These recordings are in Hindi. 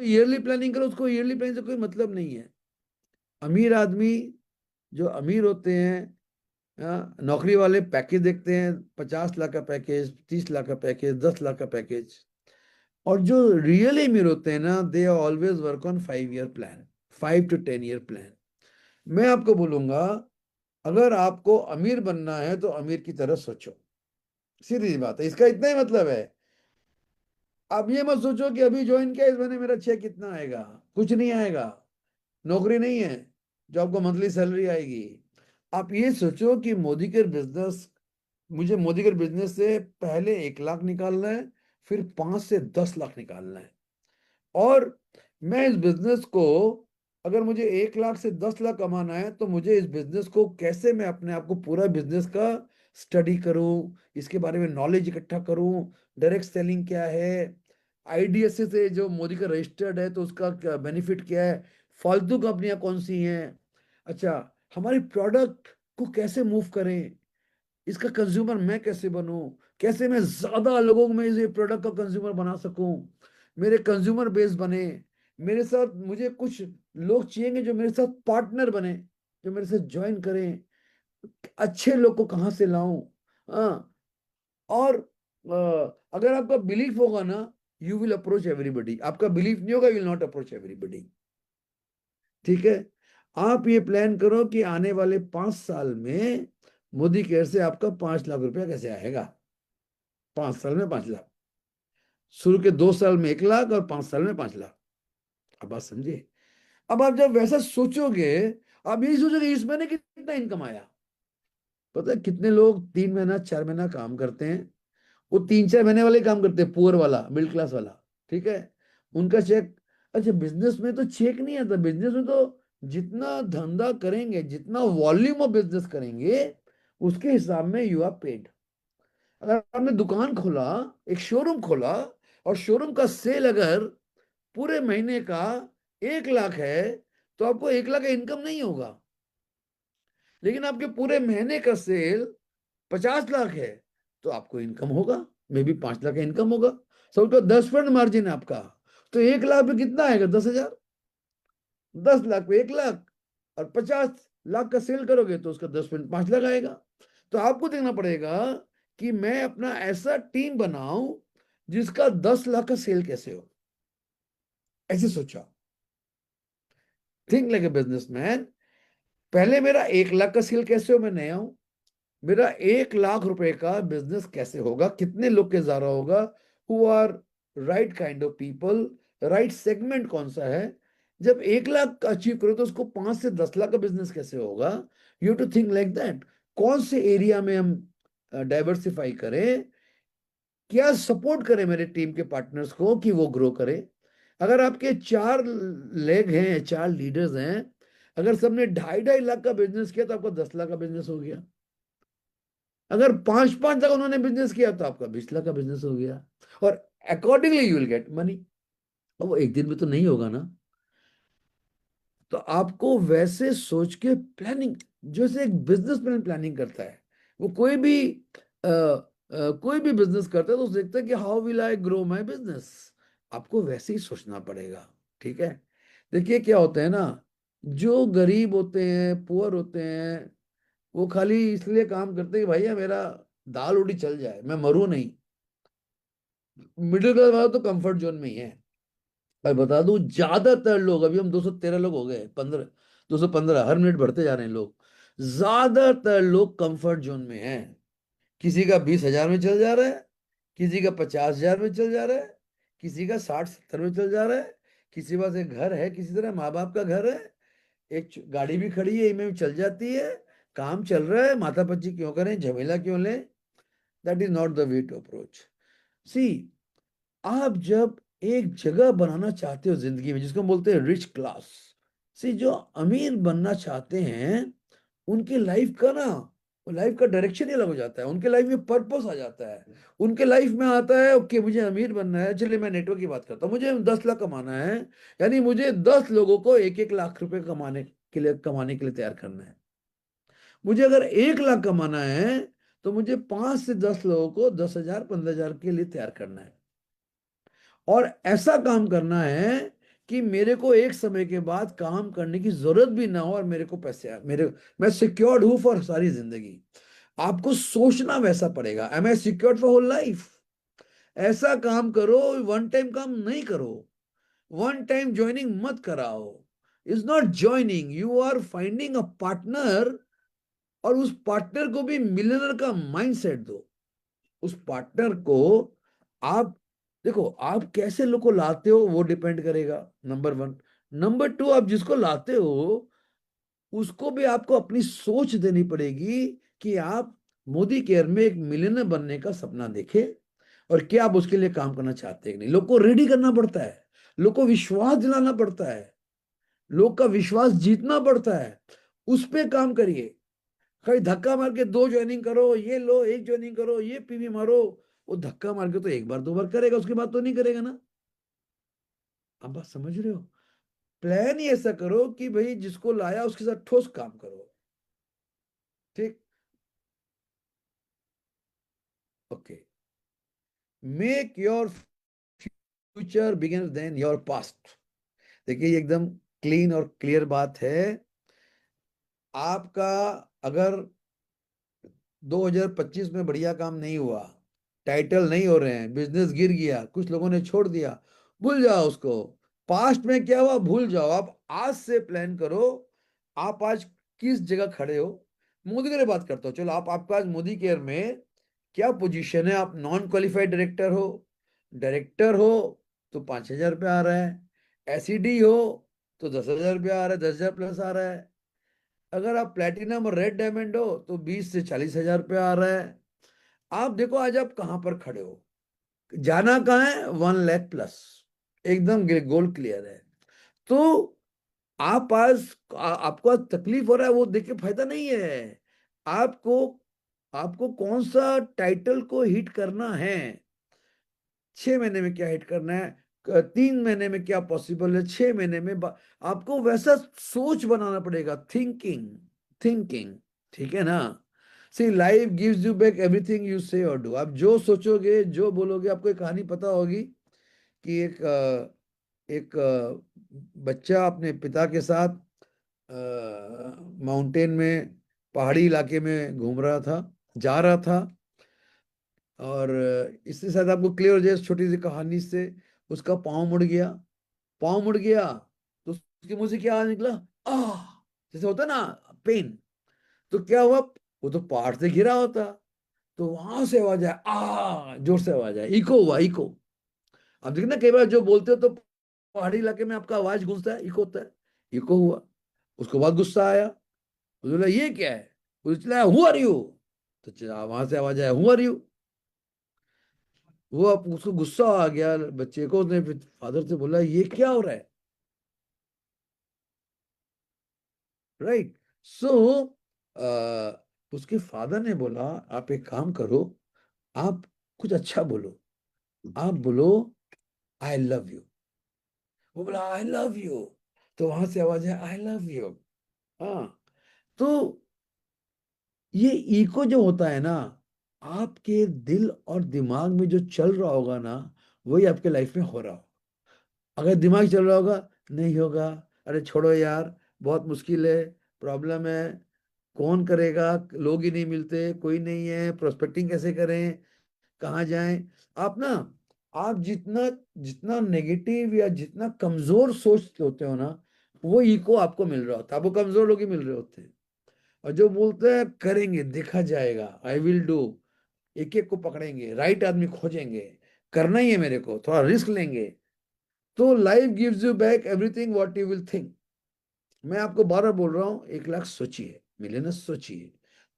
ईयरली प्लानिंग करो, उसको ईयरली प्लानिंग से कोई मतलब नहीं है। अमीर आदमी जो अमीर होते हैं, नौकरी वाले पैकेज देखते हैं, 50 लाख का पैकेज, 30 लाख का पैकेज, 10 लाख का पैकेज। और जो रियली अमीर होते हैं ना, they always work on 5 year plan, 5 to 10 year plan. मैं आपको बोलूंगा, अगर आपको अमीर बनना है तो अमीर की तरह सोचो। सीधी सी बात है, इसका इतना ही मतलब है। आप ये मत सोचो कि अभी ज्वाइन किया इस महीने मेरा चेक कितना आएगा। कुछ नहीं आएगा। नौकरी नहीं है जो आपको मंथली सैलरी आएगी। आप ये सोचो कि मोदी के बिजनेस, मुझे मोदी के बिजनेस से पहले 1 लाख निकालना है, फिर 5 से 10 लाख निकालना है। और मैं इस बिजनेस को, अगर मुझे 1 लाख से 10 लाख कमाना है तो मुझे इस बिजनेस को कैसे, मैं अपने आप को पूरा बिजनेस का स्टडी करूं, इसके बारे में नॉलेज इकट्ठा करूं, डायरेक्ट सेलिंग क्या है, आईडीएसए से जो मोदी का रजिस्टर्ड है तो उसका क्या बेनिफिट क्या है, फालतू कंपनियां कौन सी हैं, अच्छा हमारी प्रोडक्ट को कैसे मूव करें, इसका कंज्यूमर मैं कैसे बनूं, कैसे मैं ज्यादा लोगों में इस प्रोडक्ट का कंज्यूमर बना सकूं, मेरे कंज्यूमर बेस बने, मेरे साथ मुझे कुछ लोग चाहिए जो मेरे साथ पार्टनर बने, जो मेरे साथ ज्वाइन करें, अच्छे लोग को कहां से लाऊं। हाँ। और अगर आपका बिलीफ होगा ना, यू विल अप्रोच एवरीबडी। आपका बिलीफ नहीं होगा, you will not approach everybody. ठीक है। आप ये प्लान करो कि आने वाले 5 साल में मोदी केयर से आपका 5 लाख रुपया कैसे आएगा। 5 साल में 5 लाख। शुरू के 2 साल में 1 लाख और 5 साल में 5 लाख। अब बात समझिए। अब आप जब वैसा सोचोगे, आप यही सोचोगे इस महीने कितना इनकम आया। पता है कितने लोग 3 महीना 4 महीना काम करते हैं, वो 3 4 महीने वाले काम करते हैं, पुअर वाला, मिडिल क्लास वाला। ठीक है। उनका चेक, अच्छा बिजनेस में तो चेक नहीं आता। बिजनेस में तो जितना धंधा करेंगे, जितना वॉल्यूम ऑफ बिजनेस करेंगे, उसके हिसाब में यू आर पेड। अगर आपने दुकान खोला, एक शोरूम खोला, और शोरूम का सेल अगर पूरे महीने का 1 लाख है, तो आपको 1 लाख का इनकम नहीं होगा। लेकिन आपके पूरे महीने का सेल 50 लाख है, तो आपको इनकम होगा, मे बी 5 लाख का इनकम होगा। सबका 10% मार्जिन है आपका। तो 1 लाख पे कितना आएगा? 10,000। 10 लाख पे 1 लाख, और 50 लाख का सेल करोगे तो उसका 10% 5 लाख आएगा। तो आपको देखना पड़ेगा कि मैं अपना ऐसा टीम बनाऊं जिसका 10 लाख का सेल कैसे हो। ऐसे सोचा। Think like a businessman. पहले मेरा 1 लाख का सेल कैसे हो, मैं नया हूं। मेरा 1 लाख रुपए का बिजनेस कैसे होगा, कितने लोग के जारा होगा, who are right kind of people, right segment कौन सा है। जब 1 लाख अचीव करो तो उसको 5 से 10 लाख का बिजनेस कैसे होगा। You to think like that. कौन से एरिया में हम डाइवर्सिफाई करें, क्या सपोर्ट करें मेरे टीम के पार्टनर्स को कि वो ग्रो करें। अगर आपके 4 लेग हैं, 4 लीडर्स हैं, अगर सबने 2.5 2.5 लाख का बिजनेस किया तो आपका 10 लाख का बिजनेस हो गया। अगर 5 5 लाख उन्होंने बिजनेस किया तो आपका 20 लाख का बिजनेस हो गया। और accordingly you will get money. अब वो एक दिन में तो नहीं होगा ना। तो आपको वैसे सोच के प्लानिंग, जैसे एक बिजनेसमैन प्लानिंग करता है, वो कोई भी बिजनेस करता है तो देखता है कि how will I grow my business. आपको वैसे ही सोचना पड़ेगा। ठीक है। देखिए क्या होता है ना, जो गरीब होते हैं, पुअर होते हैं, वो खाली इसलिए काम करते हैं कि भैया मेरा दाल रोटी चल जाए, मैं मरूं नहीं। मिडिल क्लास वाला तो कंफर्ट जोन में ही है। मैं बता दूं, ज्यादातर लोग, अभी हम 213 लोग हो गए, 15, 215, हर मिनट बढ़ते जा रहे हैं लोग। ज्यादातर लोग कंफर्ट जोन में हैं। किसी का 20,000 में चल जा रहा है, किसी का 50,000 में चल जा रहा है, किसी का 60 70 में चल जा रहा है, किसी के पास एक घर है, किसी तरह माँ बाप का घर है, एक गाड़ी भी खड़ी है, इनमें चल जाती है, काम चल रहा है, माथापच्ची क्यों करें, झमेला क्यों लें। That is not the way to approach. See, आप जब एक जगह बनाना चाहते हो जिंदगी में, जिसको हम बोलते हैं रिच क्लास, सी जो अमीर बनना चाहते हैं, उनके लाइफ का ना, लाइफ का डायरेक्शन ही अलग हो जाता है। उनके लाइफ में पर्पस आ जाता है। उनके लाइफ में आता है, ओके मुझे अमीर बनना है, चलिए मैं नेटवर्क की बात करता हूँ, मुझे 10 लाख कमाना है, यानी मुझे 10 लोगों को 1 1 लाख रुपए कमाने के लिए तैयार करना है। मुझे अगर 1 लाख कमाना है तो मुझे 5 से 10 लोगों को 10,000 15,000 के लिए तैयार करना है। और ऐसा काम करना है कि मेरे को एक समय के बाद काम करने की जरूरत भी ना हो और मेरे को पैसे मैं सिक्योर्ड हूं फॉर सारी जिंदगी। आपको सोचना वैसा पड़ेगा, am I secured for whole life. ऐसा काम करो, वन टाइम काम नहीं करो, वन टाइम ज्वाइनिंग मत कराओ। Is not joining, you are finding a partner. और उस पार्टनर को भी मिलियनर का माइंडसेट दो। उस पार्टनर को आप देखो, आप कैसे लोग को लाते हो वो डिपेंड करेगा, नंबर वन। नंबर टू, आप जिसको लाते हो उसको भी आपको अपनी सोच देनी पड़ेगी कि आप मोदी केयर में एक मिलियनर बनने का सपना देखें और क्या आप उसके लिए काम करना चाहते हैं कि नहीं। लोग को रेडी करना पड़ता है, लोग को विश्वास दिलाना पड़ता है, लोग का विश्वास जीतना पड़ता है। उस पे काम करिए। खाली धक्का मार के दो ज्वाइनिंग करो, ये लो एक ज्वाइनिंग करो, ये पीवी मारो। वो धक्का मार के तो एक बार दो बार करेगा, उसके बाद तो नहीं करेगा ना। आप बात समझ रहे हो? प्लान ही ऐसा करो कि भाई जिसको लाया उसके साथ ठोस काम करो। ठीक। Okay. Make your future begin then your past. देखिए ये एकदम क्लीन और क्लियर बात है। आपका अगर 2025 में बढ़िया काम नहीं हुआ, टाइटल नहीं हो रहे हैं, बिजनेस गिर गया, कुछ लोगों ने छोड़ दिया, भूल जाओ उसको। पास्ट में क्या हुआ भूल जाओ। आप आज से प्लान करो, आप आज किस जगह खड़े हो। मोदी के लिए बात करता हूँ, चलो आपका आज मोदी केयर में क्या पोजीशन है। आप नॉन क्वालिफाइड डायरेक्टर हो। डायरेक्टर हो तो 5,000 रुपया आ रहा है। एसईडी हो तो 10,000 रुपया आ रहा है, 10,000 प्लस आ रहा है। अगर आप प्लेटिनम और रेड डायमंड हो तो 20 से 40,000 रुपया आ रहा है। आप देखो आज आप कहां पर खड़े हो, जाना कहाँ है, 1 लाख प्लस। एकदम गोल क्लियर है। तो आप आज आपको आज तकलीफ हो रहा है वो देख के फायदा नहीं है। आपको आपको कौन सा टाइटल को हिट करना है, 6 महीने में क्या हिट करना है, 3 महीने में क्या पॉसिबल है, 6 महीने में आपको वैसा सोच बनाना पड़ेगा। Thinking, thinking. ठीक है ना? See life gives you back everything you say और डू। आप जो सोचोगे जो बोलोगे। आपको एक कहानी पता होगी कि एक बच्चा अपने पिता के साथ माउंटेन में, पहाड़ी इलाके में घूम रहा था, जा रहा था। और इससे शायद आपको क्लियर हो जाए इस छोटी सी कहानी से। उसका पाँव मुड़ गया। पाँव मुड़ गया तो उसके मुंह से क्या आवाज निकला, आह, जैसे होता है ना, पेन। तो क्या हुआ, वो तो पहाड़ से गिरा होता। तो वहां से आवाज आया, आ जोर से आवाज आया, इको हुआ, इको। अब देखना कई बार जो बोलते हो तो पहाड़ी इलाके में आपका आवाज गूंजता है, इको होता है। इको हुआ। उसको बहुत गुस्सा आया। उसने बोला ये क्या है। उसने चिल्लाया हु आर यू। तो वहां से आवाज आया हु आर यू। वो अब उसको गुस्सा आ गया बच्चे को। उसने फिर फादर से बोला ये क्या हो रहा है। राइट। सो उसके फादर ने बोला आप एक काम करो, आप कुछ अच्छा बोलो। आप बोलो आई लव यू। वो बोला आई लव यू। तो वहां से आवाज है आई लव यू। हाँ। तो ये इको जो होता है ना, आपके दिल और दिमाग में जो चल रहा होगा ना, वही आपके लाइफ में हो रहा होगा। अगर दिमाग चल रहा होगा नहीं होगा, अरे छोड़ो यार, बहुत मुश्किल है, प्रॉब्लम है, कौन करेगा, लोग ही नहीं मिलते, कोई नहीं है, प्रोस्पेक्टिंग कैसे करें, कहाँ जाएं। आप ना, आप जितना जितना नेगेटिव या जितना कमजोर सोचते होते हो ना, वो इको आपको मिल रहा होता है। आपको कमजोर लोग ही मिल रहे होते हैं। और जो बोलते हैं करेंगे, देखा जाएगा, आई विल डू, एक एक को पकड़ेंगे, राइट आदमी खोजेंगे, करना ही है मेरे को, थोड़ा रिस्क लेंगे। तो life gives you back everything what you will think. मैं आपको बार बार बोल रहा हूँ, 1 लाख सोचिए, मिलियनर सोचिए।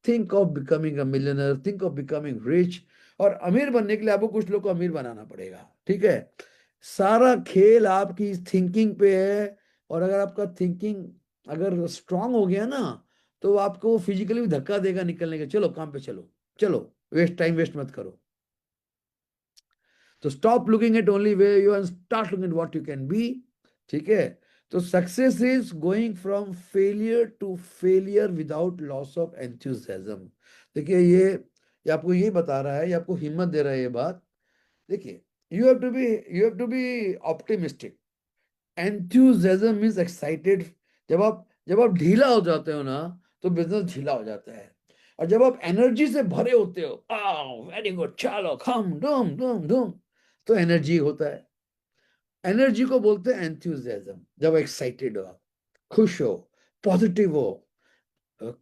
Think of becoming a millionaire, think of becoming rich. और अमीर बनने के लिए आपको कुछ लोग को अमीर बनाना पड़ेगा। ठीक है? सारा खेल आपकी थिंकिंग पे है। और अगर आपका थिंकिंग अगर स्ट्रांग हो गया ना, तो आपको फिजिकली भी धक्का देगा निकलने के, चलो काम पे चलो, चलो, वेस्ट टाइम वेस्ट मत करो। तो stop looking at only way you and start looking at what you can be. ठीक है? तो success is going from failure to failure without loss of enthusiasm. देखिए ये आपको यही बता रहा है, ये आपको हिम्मत दे रहा है ये बात। देखिए, you have to be optimistic. Enthusiasm means excited. जब आप ढीला हो जाते हो ना, तो बिजनेस ढीला हो जाता है। और जब आप एनर्जी से भरे होते हो, वेरी गुड, चलो खम धूम धूम धूम, तो एनर्जी होता है। एनर्जी को बोलते हैं एंथुजियाज्म। जब एक्साइटेड हो, खुश हो, पॉजिटिव हो,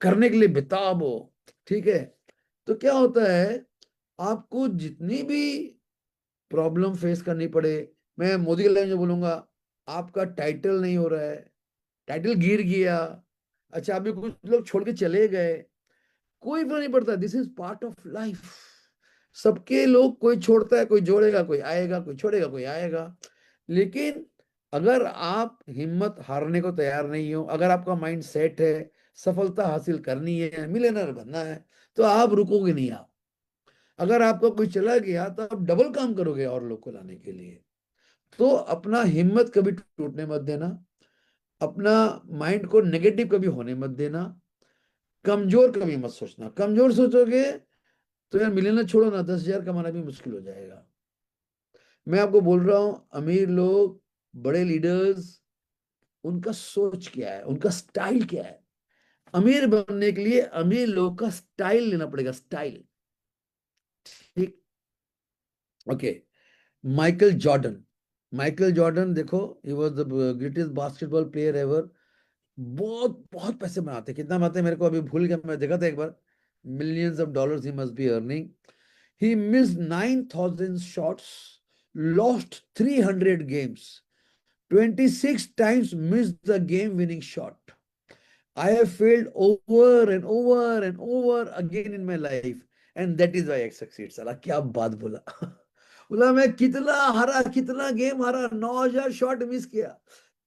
करने के लिए बेताब हो, ठीक है, तो क्या होता है, आपको जितनी भी प्रॉब्लम फेस करनी पड़े, मैं मोदी के लाइन में बोलूंगा, आपका टाइटल नहीं हो रहा है, टाइटल गिर गया, अच्छा अभी कुछ लोग छोड़ के चले गए, कोई फर्क नहीं पड़ता, this is part of life. सबके लोग, कोई छोड़ता है, कोई जोड़ेगा, कोई आएगा, कोई छोड़ेगा, कोई आएगा। लेकिन अगर आप हिम्मत हारने को तैयार नहीं हो, अगर आपका माइंड सेट है, सफलता हासिल करनी है, मिलियनर बनना है, तो आप रुकोगे नहीं। आप, अगर आपका कोई चला गया, तो आप डबल काम करोगे और लोग को लाने के लिए। तो अपना हिम्मत कभी टूटने मत देना, अपना माइंड को नेगेटिव कभी होने मत देना, कमजोर कभी मत सोचना। कमजोर सोचोगे तो यार मिलियनर छोड़ो ना, 10,000 कमाना भी मुश्किल हो जाएगा। मैं आपको बोल रहा हूं, अमीर लोग, बड़े लीडर्स, उनका सोच क्या है, उनका स्टाइल क्या है। अमीर बनने के लिए अमीर लोग का स्टाइल लेना पड़ेगा, स्टाइल। ठीक, okay. Michael Jordan, Michael Jordan देखो, he was the greatest basketball player ever. बहुत बहुत पैसे बनाते, कितना बनाते मेरे को अभी भूल गया, मैं देखा था एक बार। Millions of dollars he must be earning. He missed 9,000 shots, lost 300 games, 26 times missed the game winning shot. I have failed over and over and over again in my life, and that is why I succeed. साला क्या बात बोला। बोला मैं कितना हारा, कितना गेम हारा, 9,000 शॉट मिस किया,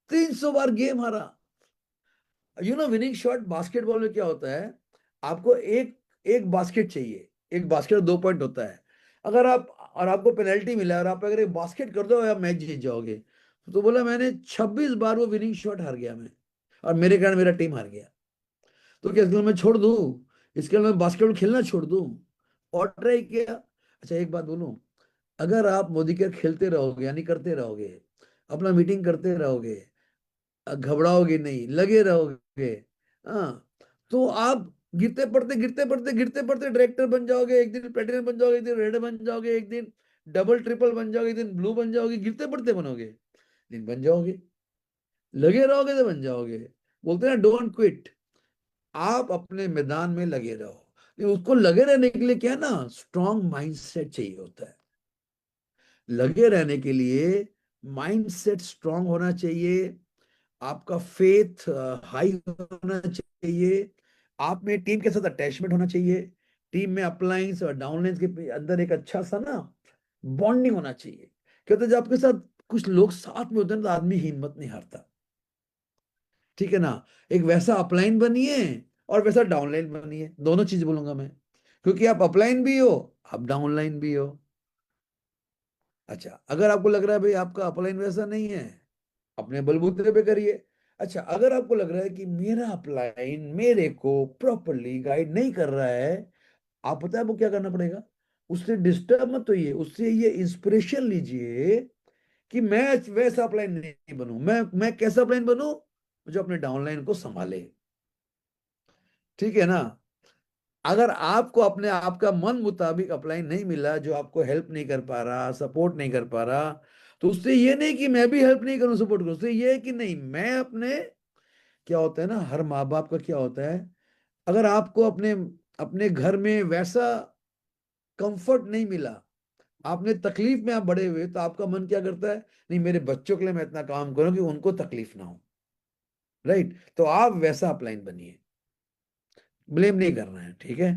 300 बार गेम हारा। विनिंग शॉट बास्केटबॉल में क्या होता है, आपको एक एक बास्केट चाहिए, एक बास्केट 2 पॉइंट होता है। अगर आप, और आपको पेनल्टी मिला और आप अगर एक बास्केट कर दो, या मैच जीत जाओगे। तो बोला मैंने 26 बार वो विनिंग शॉट हार गया मैं, और मेरे कारण मेरा टीम हार गया। तो क्या इसके लिए मैं छोड़ दूं, इसके लिए मैं बास्केटबॉल खेलना छोड़ दूं? और ट्राई किया। अच्छा एक बात बोलूं, अगर आप मोदी के खेलते रहोगे, यानी करते रहोगे, अपना मीटिंग करते रहोगे, घबराओगे नहीं, लगे रहोगे, हाँ, तो आप गिरते पड़ते गिरते पड़ते गिरते पड़ते डायरेक्टर बन जाओगे, एक दिन प्लेटिनम बन जाओगे, एक दिन रेड बन जाओगे, एक दिन डबल ट्रिपल बन जाओगे, एक दिन ब्लू बन जाओगे, गिरते पड़ते बनोगे, लेकिन बन जाओगे। लगे रहोगे तो बन जाओगे। बोलते हैं डोंट क्विट, आप अपने मैदान में लगे रहो। लेकिन उसको लगे रहने के लिए क्या है ना, स्ट्रॉन्ग माइंडसेट चाहिए होता है। लगे रहने के लिए माइंडसेट स्ट्रांग होना चाहिए, आपका फेथ हाई होना चाहिए, आप में टीम के साथ अटैचमेंट होना चाहिए, टीम में अपलाइंस और डाउनलाइंस के अंदर एक अच्छा सा ना बॉन्डिंग होना चाहिए। कहते जब आपके साथ कुछ लोग साथ में होते हैं तो आदमी हिम्मत नहीं हारता, ठीक है ना। एक वैसा अपलाइन बनिए और वैसा डाउनलाइन बनिए, दोनों चीज बोलूंगा मैं, क्योंकि आप अपलाइन भी हो, आप डाउनलाइन भी हो। अच्छा अगर आपको लग रहा है भाई आपका अपलाइन वैसा नहीं है, अपने बलबूते पे करिए। अच्छा अगर आपको लग रहा है कि मेरा अपलाइन मेरे को प्रॉपरली गाइड नहीं कर रहा है, आप पता है आपको क्या करना पड़ेगा, उससे डिस्टर्ब मत होइए, उससे ये इंस्पिरेशन लीजिए कि मैं वैसा अपलाइन नहीं बनूं, मैं कैसा अपलाइन बनूं, जो अपने डाउनलाइन को संभाले, ठीक है ना। अगर आपको अपने आप का मन मुताबिक अपलाइन नहीं मिला, जो आपको हेल्प नहीं कर पा रहा, सपोर्ट नहीं कर पा रहा, तो उससे ये नहीं कि मैं भी हेल्प नहीं करूं, सपोर्ट करूं, उससे ये है कि नहीं मैं अपने, क्या होता है ना, हर माँ बाप का क्या होता है, अगर आपको अपने अपने घर में वैसा कंफर्ट नहीं मिला, आपने तकलीफ में आप बड़े हुए, तो आपका मन क्या करता है, नहीं मेरे बच्चों के लिए मैं इतना काम करूं कि उनको तकलीफ ना हो। राइट, तो आप वैसा अपलाइन बनिए, ब्लेम नहीं करना है, ठीक है।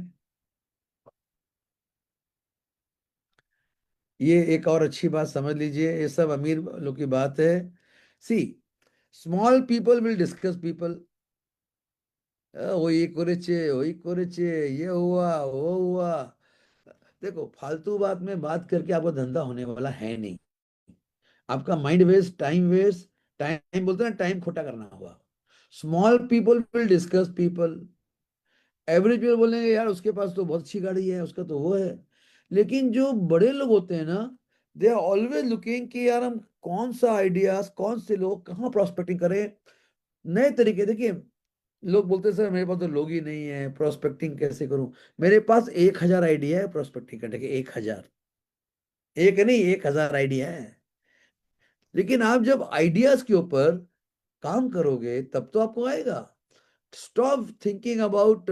ये एक और अच्छी बात समझ लीजिए, ये सब अमीर लोग की बात है। See, small people will discuss people, वही करेचे, ये हुआ वो हुआ। देखो फालतू बात में बात करके आपका धंधा होने वाला है नहीं, आपका mind waste, time waste, time बोलते हैं ना, टाइम खोटा करना हुआ। Small people will discuss people, average people बोलेंगे यार उसके पास तो बहुत अच्छी गाड़ी है, उसका तो वो है। लेकिन जो बड़े लोग होते हैं ना, दे आर ऑलवेज लुकिंग कि यार हम कौन सा आइडियाज, कौन से लोग, कहाँ प्रोस्पेक्टिंग करें, नए तरीके। देखिए, लोग बोलते हैं सर मेरे पास तो लोग ही नहीं है, प्रोस्पेक्टिंग कैसे करूं। मेरे पास 1,000 आइडिया है प्रोस्पेक्टिंग करने के, 1,000, एक नहीं 1,000 आइडिया है। लेकिन आप जब आइडियाज के ऊपर काम करोगे तब तो आपको आएगा। Stop thinking about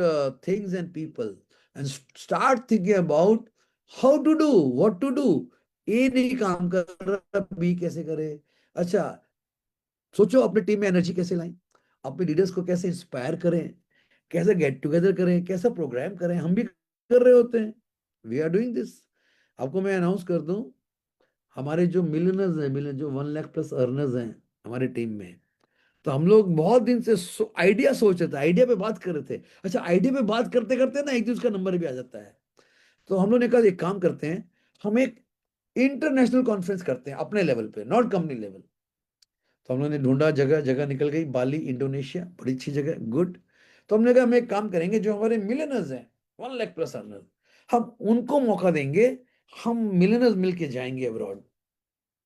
things and people and start thinking about how to do, what to do. ए नहीं काम कर रहा, बी कैसे करे। अच्छा, सोचो अपनी टीम में एनर्जी कैसे लाएं, अपने लीडर्स को कैसे इंस्पायर करें, कैसे गेट टुगेदर करें, कैसा प्रोग्राम करें। हम भी कर रहे होते हैं, वी आर डूइंग दिस। आपको मैं अनाउंस कर दूं, हमारे जो मिलियनर्स हैं, मिलियन जो 1 लाख प्लस अर्नर्स हैं हमारे टीम में, तो हम लोग बहुत दिन से आइडिया सोच रहे थे, आइडिया पे बात कर रहे थे। अच्छा, आइडिया पे बात करते करते ना एक दिन उसका नंबर भी आ जाता है। तो हम लोग ने कहा एक काम करते हैं, हम एक इंटरनेशनल कॉन्फ्रेंस करते हैं अपने लेवल पे, नॉट कंपनी लेवल। तो हम लोगों ने ढूंढा, जगह जगह निकल गई, बाली इंडोनेशिया, बड़ी अच्छी जगह, गुड। तो हमने कहा हम एक काम करेंगे, जो हमारे मिलियनर्स हैं, 1 लाख प्लस अर्नर्स, हम उनको मौका देंगे, हम मिलियनर्स मिलके जाएंगे अब्रॉड।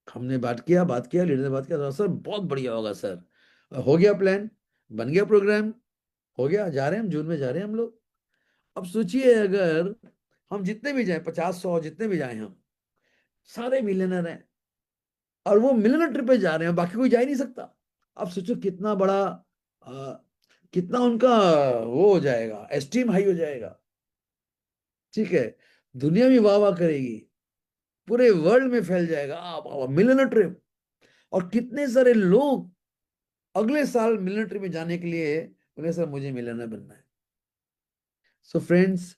हमने बात किया, लीडर ने बात किया, तो सर बहुत बढ़िया होगा सर। हो गया प्लान, बन गया प्रोग्राम, हो गया, जा रहे हैं हम, जून में जा रहे हैं हम लोग। अब सोचिए, अगर हम जितने भी जाए, 50, 100 जितने भी जाए, हम सारे मिलियनर हैं और वो मिलियनर ट्रिप पे जा रहे हैं, बाकी कोई जा ही नहीं सकता। अब सोचो कितना बड़ा, आ, कितना उनका वो हो जाएगा, एस्टीम हाई हो जाएगा। ठीक है, दुनिया भी वाह वाह करेगी, पूरे वर्ल्ड में फैल जाएगा, आप मिलियनर ट्रिप। और कितने सारे लोग अगले साल मिलिट्री में जाने के लिए बोले सर मुझे मिलियनर बनना है। So friends,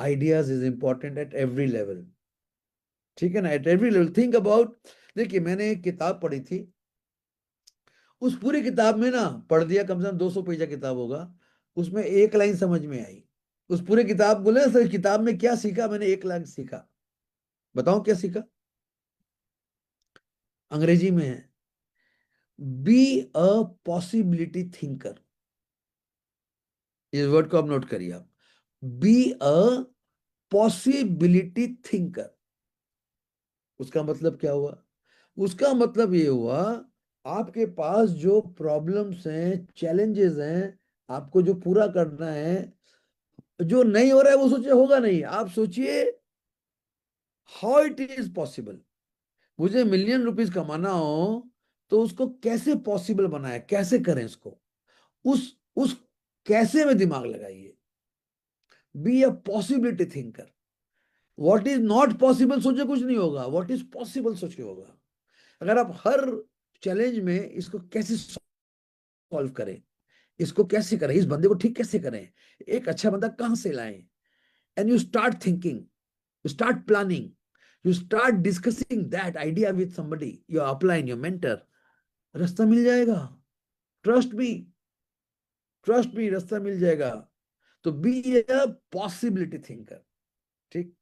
ideas is important at every level. ठीक है ना, at every level think about. देखिए, मैंने एक किताब पढ़ी थी, उस पूरी किताब में ना, पढ़ दिया, कम से कम 200 पेज का किताब होगा, उसमें एक लाइन समझ में आई। उस पूरे किताब, बोले सर किताब में क्या सीखा, मैंने एक लाइन सीखा। बताऊं क्या सीखा? अंग्रेजी में है, बी अ पॉसिबिलिटी थिंकर। इस वर्ड को आप नोट करिए आप, बी अ पॉसिबिलिटी थिंकर। उसका मतलब क्या हुआ? उसका मतलब ये हुआ, आपके पास जो प्रॉब्लम्स हैं, चैलेंजेस हैं, आपको जो पूरा करना है, जो नहीं हो रहा है वो सोचिए होगा नहीं, आप सोचिए हाउ इट इज पॉसिबल। मुझे मिलियन रुपीस कमाना हो तो उसको कैसे पॉसिबल बनाए, कैसे करें इसको, उस कैसे में दिमाग लगाइए। Be a possibility thinker. What is not possible सोचे कुछ नहीं होगा, व्हाट इज पॉसिबल सोचे होगा। अगर आप हर चैलेंज में इसको कैसे सॉल्व करें, इसको कैसे करें, इस बंदे को ठीक कैसे करें, एक अच्छा बंदा कहां से लाएं, and you start thinking, you start planning, you start discussing that idea with somebody, your upline, your mentor, रास्ता मिल जाएगा। ट्रस्ट मी, ट्रस्ट मी, रास्ता मिल जाएगा। तो बी ए पॉसिबिलिटी थिंकर। ठीक।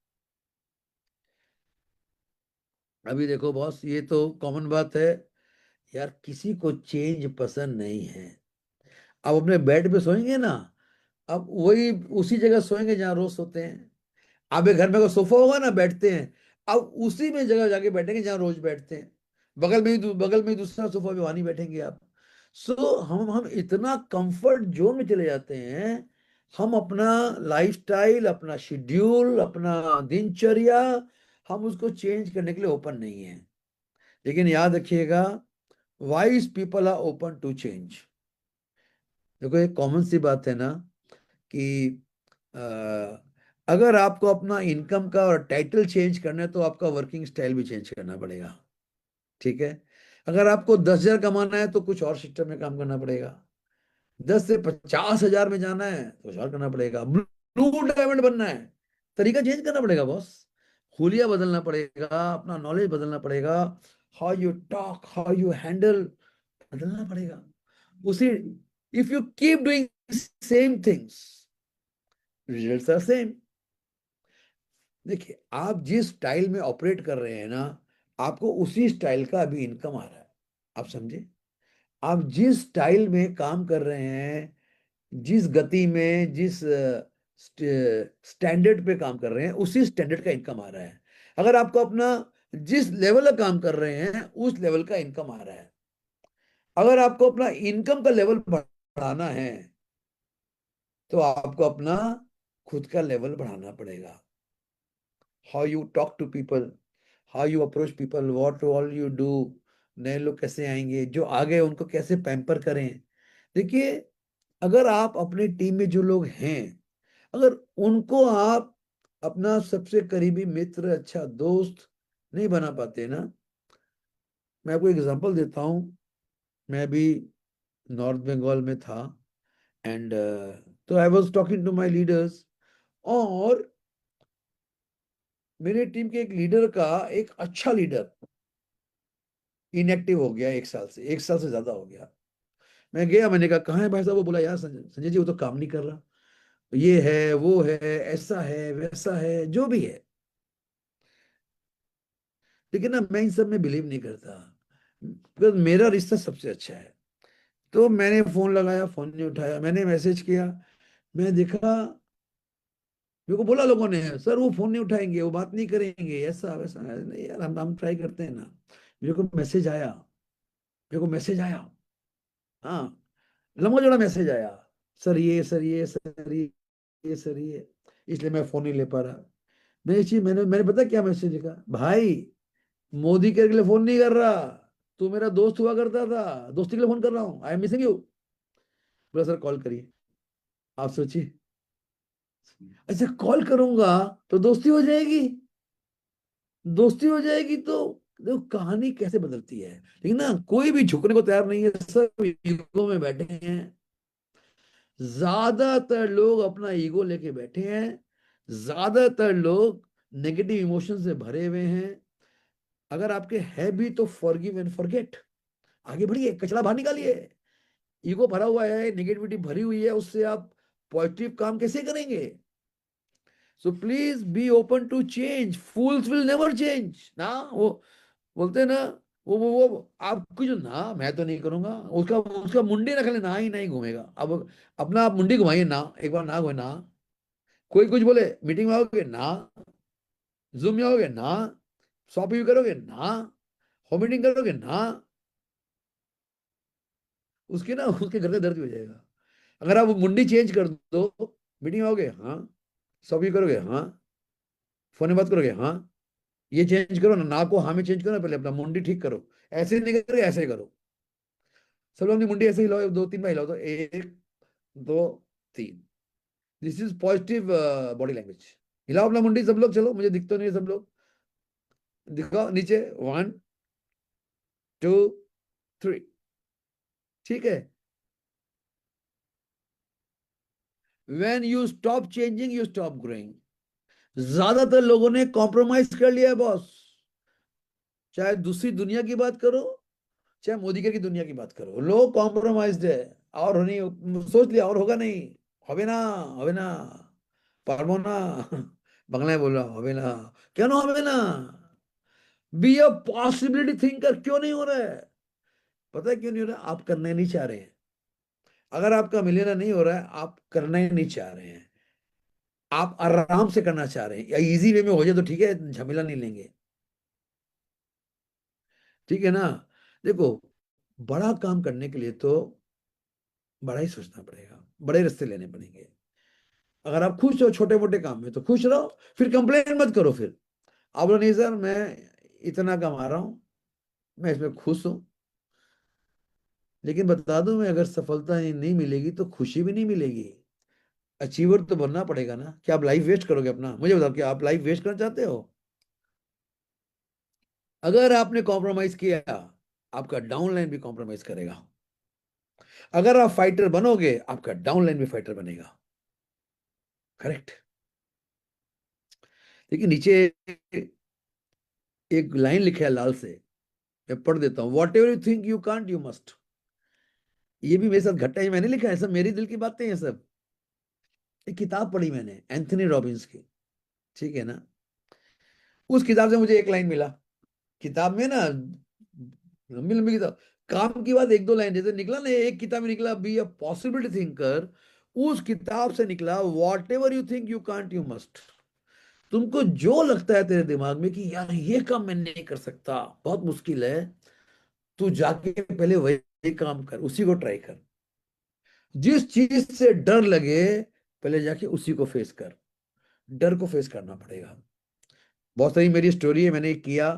अभी देखो बॉस, ये तो कॉमन बात है यार, किसी को चेंज पसंद नहीं है। अब अपने बेड पे सोएंगे ना, अब वही उसी जगह सोएंगे जहां रोज सोते हैं। आप एक घर में अगर सोफा होगा ना, बैठते हैं, अब उसी में जगह जाके बैठेंगे जहां रोज बैठते हैं। बगल में ही दूसरा सोफा भी, वहां नहीं बैठेंगे आप। सो हम इतना कंफर्ट जोन में चले जाते हैं, हम अपना लाइफस्टाइल, अपना शेड्यूल, अपना दिनचर्या, हम उसको चेंज करने के लिए ओपन नहीं है। लेकिन याद रखिएगा, wise people are open to change. देखो, एक कॉमन सी बात है ना कि अ, अगर आपको अपना इनकम का और टाइटल चेंज करना है तो आपका वर्किंग स्टाइल भी चेंज करना पड़ेगा। ठीक है, अगर आपको 10,000 कमाना है तो कुछ और सिस्टम में काम करना पड़ेगा। 10 से 50,000 में जाना है तो कुछ और करना पड़ेगा। ब्लू डायमंड बनना है, तरीका चेंज करना पड़ेगा बॉस। हुलिया बदलना पड़ेगा, अपना नॉलेज बदलना पड़ेगा, how you talk, how you handle, बदलना पड़ेगा। उसी, if you keep doing same things, results are same. देखिए, आप जिस स्टाइल में ऑपरेट कर रहे हैं ना, आपको उसी स्टाइल का अभी इनकम आ रहा है। आप समझे? आप जिस स्टाइल में काम कर रहे हैं, जिस गति में, जिस स्टैंडर्ड पे काम कर रहे हैं, उसी स्टैंडर्ड का इनकम आ रहा है। अगर आपको अपना जिस लेवल का काम कर रहे हैं उस लेवल का इनकम आ रहा है। अगर आपको अपना इनकम का लेवल बढ़ाना है तो आपको अपना खुद का लेवल बढ़ाना पड़ेगा। How you talk to people, how you approach people, what all you do. नए लोग कैसे आएंगे, जो आ गए उनको कैसे पैम्पर करें। देखिए, अगर आप अपने टीम में जो लोग हैं, अगर उनको आप अपना सबसे करीबी मित्र, अच्छा दोस्त नहीं बना पाते ना। मैं आपको एग्जांपल देता हूँ। मैं भी नॉर्थ बंगाल में था, एंड तो I was talking to my leaders, और मेरे टीम के एक लीडर का, एक अच्छा लीडर इनएक्टिव हो गया, 1 साल से, 1 साल से ज्यादा हो गया। मैं गया, मैंने कहा कहाँ है भाई साहब। वो बोला यार संजय संजय जी वो तो काम नहीं कर रहा, ये है वो है, ऐसा है वैसा है, जो भी है। लेकिन ना मैं इन सब में बिलीव नहीं करता, बिकॉज मेरा रिश्ता सबसे अच्छा है। तो मैंने फोन लगाया, फोन नहीं उठाया, मैंने मैसेज किया, मैं देखा, मेरे को बोला लोगों ने सर वो फोन नहीं उठाएंगे, वो बात नहीं करेंगे, ऐसा वैसा। नहीं यार, हम ट्राई करते हैं ना। मेरे को मैसेज आया, मेरे को मैसेज आया, हाँ, लंबा जोड़ा मैसेज आया, सर ये, सर ये, सर ये, सर ये। इसलिए मैं फोन नहीं ले पा रहा। मैं ये चीज, मैंने मैंने पता क्या मैसेज लिखा, भाई मोदी के लिए फोन नहीं कर रहा, तू मेरा दोस्त हुआ करता था, दोस्ती के लिए फोन कर रहा हूँ, आई एम मिसिंग यू। बोला सर कॉल करिए। आप सोचिए, अच्छा कॉल करूंगा तो दोस्ती हो जाएगी, दोस्ती हो जाएगी तो देखो कहानी कैसे बदलती है। लेकिन ना कोई भी झुकने को तैयार नहीं है, सब ईगो में बैठे हैं। ज्यादातर लोग अपना ईगो लेके बैठे हैं, ज्यादातर लोग नेगेटिव इमोशन से भरे हुए हैं। अगर आपके है भी तो फॉरगिव एंड फॉरगेट, आगे बढ़िए, कचरा बाहर निकालिए। ईगो भरा हुआ है, नेगेटिविटी भरी हुई है, उससे आप पॉजिटिव काम कैसे करेंगे। So please be open to change, fools will never change ना। वो बोलते हैं ना, वो आप कुछ ना, मैं तो नहीं करूंगा, उसका उसका मुंडी रख लेना, ही नहीं घूमेगा। अब अपना आप मुंडी घुमाइए ना, एक बार ना घुमाए ना। कोई कुछ बोले, मीटिंग में आओगे ना, जूम में आओगे ना, शॉपिंग करोगे ना, होम मीटिंग करोगे ना, उसके ना उसके घर का दर्द भी हो जाएगा। अगर आप वो मुंडी चेंज कर दो, मीटिंग में आओगे हाँ, शॉपिंग करोगे हाँ, फोन में बात करोगे हाँ, ये चेंज करो ना, को हाँ में चेंज करो ना, पहले अपना मुंडी ठीक करो। ऐसे नहीं करोगे, ऐसे ही करो। सब लोग अपनी मुंडी ऐसे हिलाओ, 2-3 बार हिलाओ, तो 1, 2, 3। This is positive body language. हिलाओ अपना मुंडी सब लोग, चलो मुझे दिखते नहीं है सब लोग, दिखाओ नीचे, 1, 2, 3। ठीक है। When you stop changing, you stop growing। ज्यादातर लोगों ने कॉम्प्रोमाइज कर लिया है बॉस। चाहे दूसरी दुनिया की बात करो, चाहे मोदी की दुनिया की बात करो, लोग कॉम्प्रोमाइज्ड है। और नहीं, सोच लिया और होगा नहीं, হবে না, হবে না, পারবো না। বাংলায় बोला হবে না, কেন হবে না? Be a possibility thinker. क्यों नहीं हो रहा है? पता है क्यों नहीं हो रहा है? आप करना ही नहीं चाह रहे हैं। अगर आपका मिलेना नहीं हो रहा है, आप करना ही नहीं चाह रहे हैं, आप आराम से करना चाह रहे हैं, या इजी वे में हो जाए तो ठीक है, झमेला नहीं लेंगे। ठीक है ना। देखो, बड़ा काम करने के लिए तो बड़ा ही सोचना पड़ेगा, बड़े रास्ते लेने पड़ेंगे। अगर आप खुश हो छोटे मोटे काम में तो खुश रहो, फिर कंप्लेन मत करो। फिर आप बोलो नहीं सर मैं इतना कमा रहा हूं, मैं इसमें खुश हूं, लेकिन बता दूं मैं, अगर सफलता नहीं मिलेगी तो खुशी भी नहीं मिलेगी। अचीवर तो बनना पड़ेगा ना। क्या आप लाइफ वेस्ट करोगे अपना? मुझे बताओ, क्या आप लाइफ वेस्ट करना चाहते हो? अगर आपने कॉम्प्रोमाइज किया, आपका डाउन लाइन भी कॉम्प्रोमाइज करेगा। अगर आप फाइटर बनोगे, आपका डाउन लाइन भी फाइटर बनेगा। करेक्ट। लेकिन नीचे एक लाइन लिखा है लाल से, मैं पढ़ देता हूं, what ever you think you can't you must. ये भी मेरे साथ घटा है, मैंने लिखा है, सब मेरी दिल की बातें हैं सब। एक किताब पढ़ी मैंने एंथनी रॉबिन्स की, ठीक है ना। उस किताब से मुझे एक लाइन मिला। किताब में ना, लंबी लंबी किताब, काम की बात 1-2 लाइन जैसे निकला ना, एक किताब में निकला बी अ पॉसिबिलिटी थिंकर, उस किताब से निकला what ever you think you can't you must. तुमको जो लगता है तेरे दिमाग में कि यार ये काम मैं नहीं कर सकता, बहुत मुश्किल है, तू जाके पहले वही काम कर, उसी को ट्राई कर। जिस चीज से डर लगे पहले जाके उसी को फेस कर। डर को फेस करना पड़ेगा। बहुत सारी मेरी स्टोरी है, मैंने किया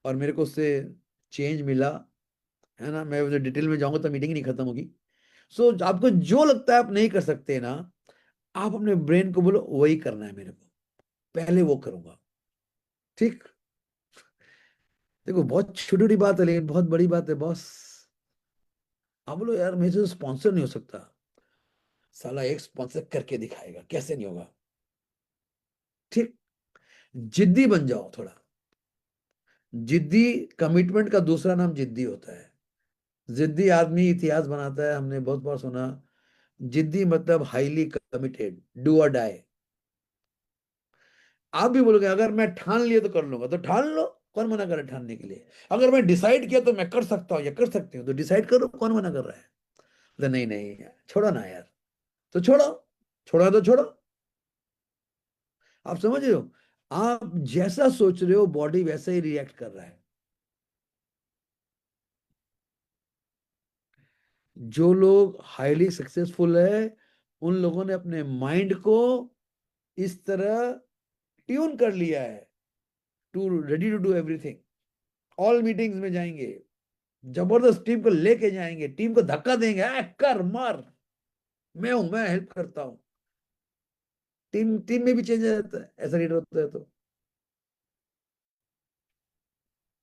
और मेरे को उससे चेंज मिला, है ना। मैं डिटेल में जाऊंगा तो मीटिंग नहीं खत्म होगी। सो आपको जो लगता है आप नहीं कर सकते ना, आप अपने ब्रेन को बोलो वही करना है मेरे को, पहले वो करूंगा। ठीक। देखो बहुत छोटी छोटी बात है लेकिन बहुत बड़ी बात है बॉस। आप बोलो यार मेरे से स्पॉन्सर नहीं हो सकता, साला एक स्पॉन्सर करके दिखाएगा, कैसे नहीं होगा। ठीक। जिद्दी बन जाओ थोड़ा। जिद्दी, कमिटमेंट का दूसरा नाम जिद्दी होता है। जिद्दी आदमी इतिहास बनाता है, हमने बहुत बार सुना। जिद्दी मतलब हाईली कमिटेड, डू और डाई। आप भी बोलोगे अगर मैं ठान लिया तो कर लूंगा, तो ठान लो, कौन मना कर रहा है ठानने के लिए। अगर मैं डिसाइड किया तो मैं कर सकता हूँ या कर सकती हूँ, तो डिसाइड करो, कौन मना कर रहा है। बोले, नहीं नहीं यार, छोड़ो ना यार, तो छोड़ो, छोड़ा तो छोड़ो। आप समझ रहे हो, आप जैसा सोच रहे हो बॉडी वैसा ही रिएक्ट कर रहा है। जो लोग हाईली सक्सेसफुल है उन लोगों ने अपने माइंड को इस तरह ट्यून कर लिया है, to ready to do everything. All meetings में जाएंगे, जबरदस्त टीम को लेके जाएंगे, टीम को धक्का देंगे, कर मार, मैं हूं, मैं हेल्प करता हूं। टीम टीम में भी चेंज आ जाता है ऐसा लीडर होता है तो।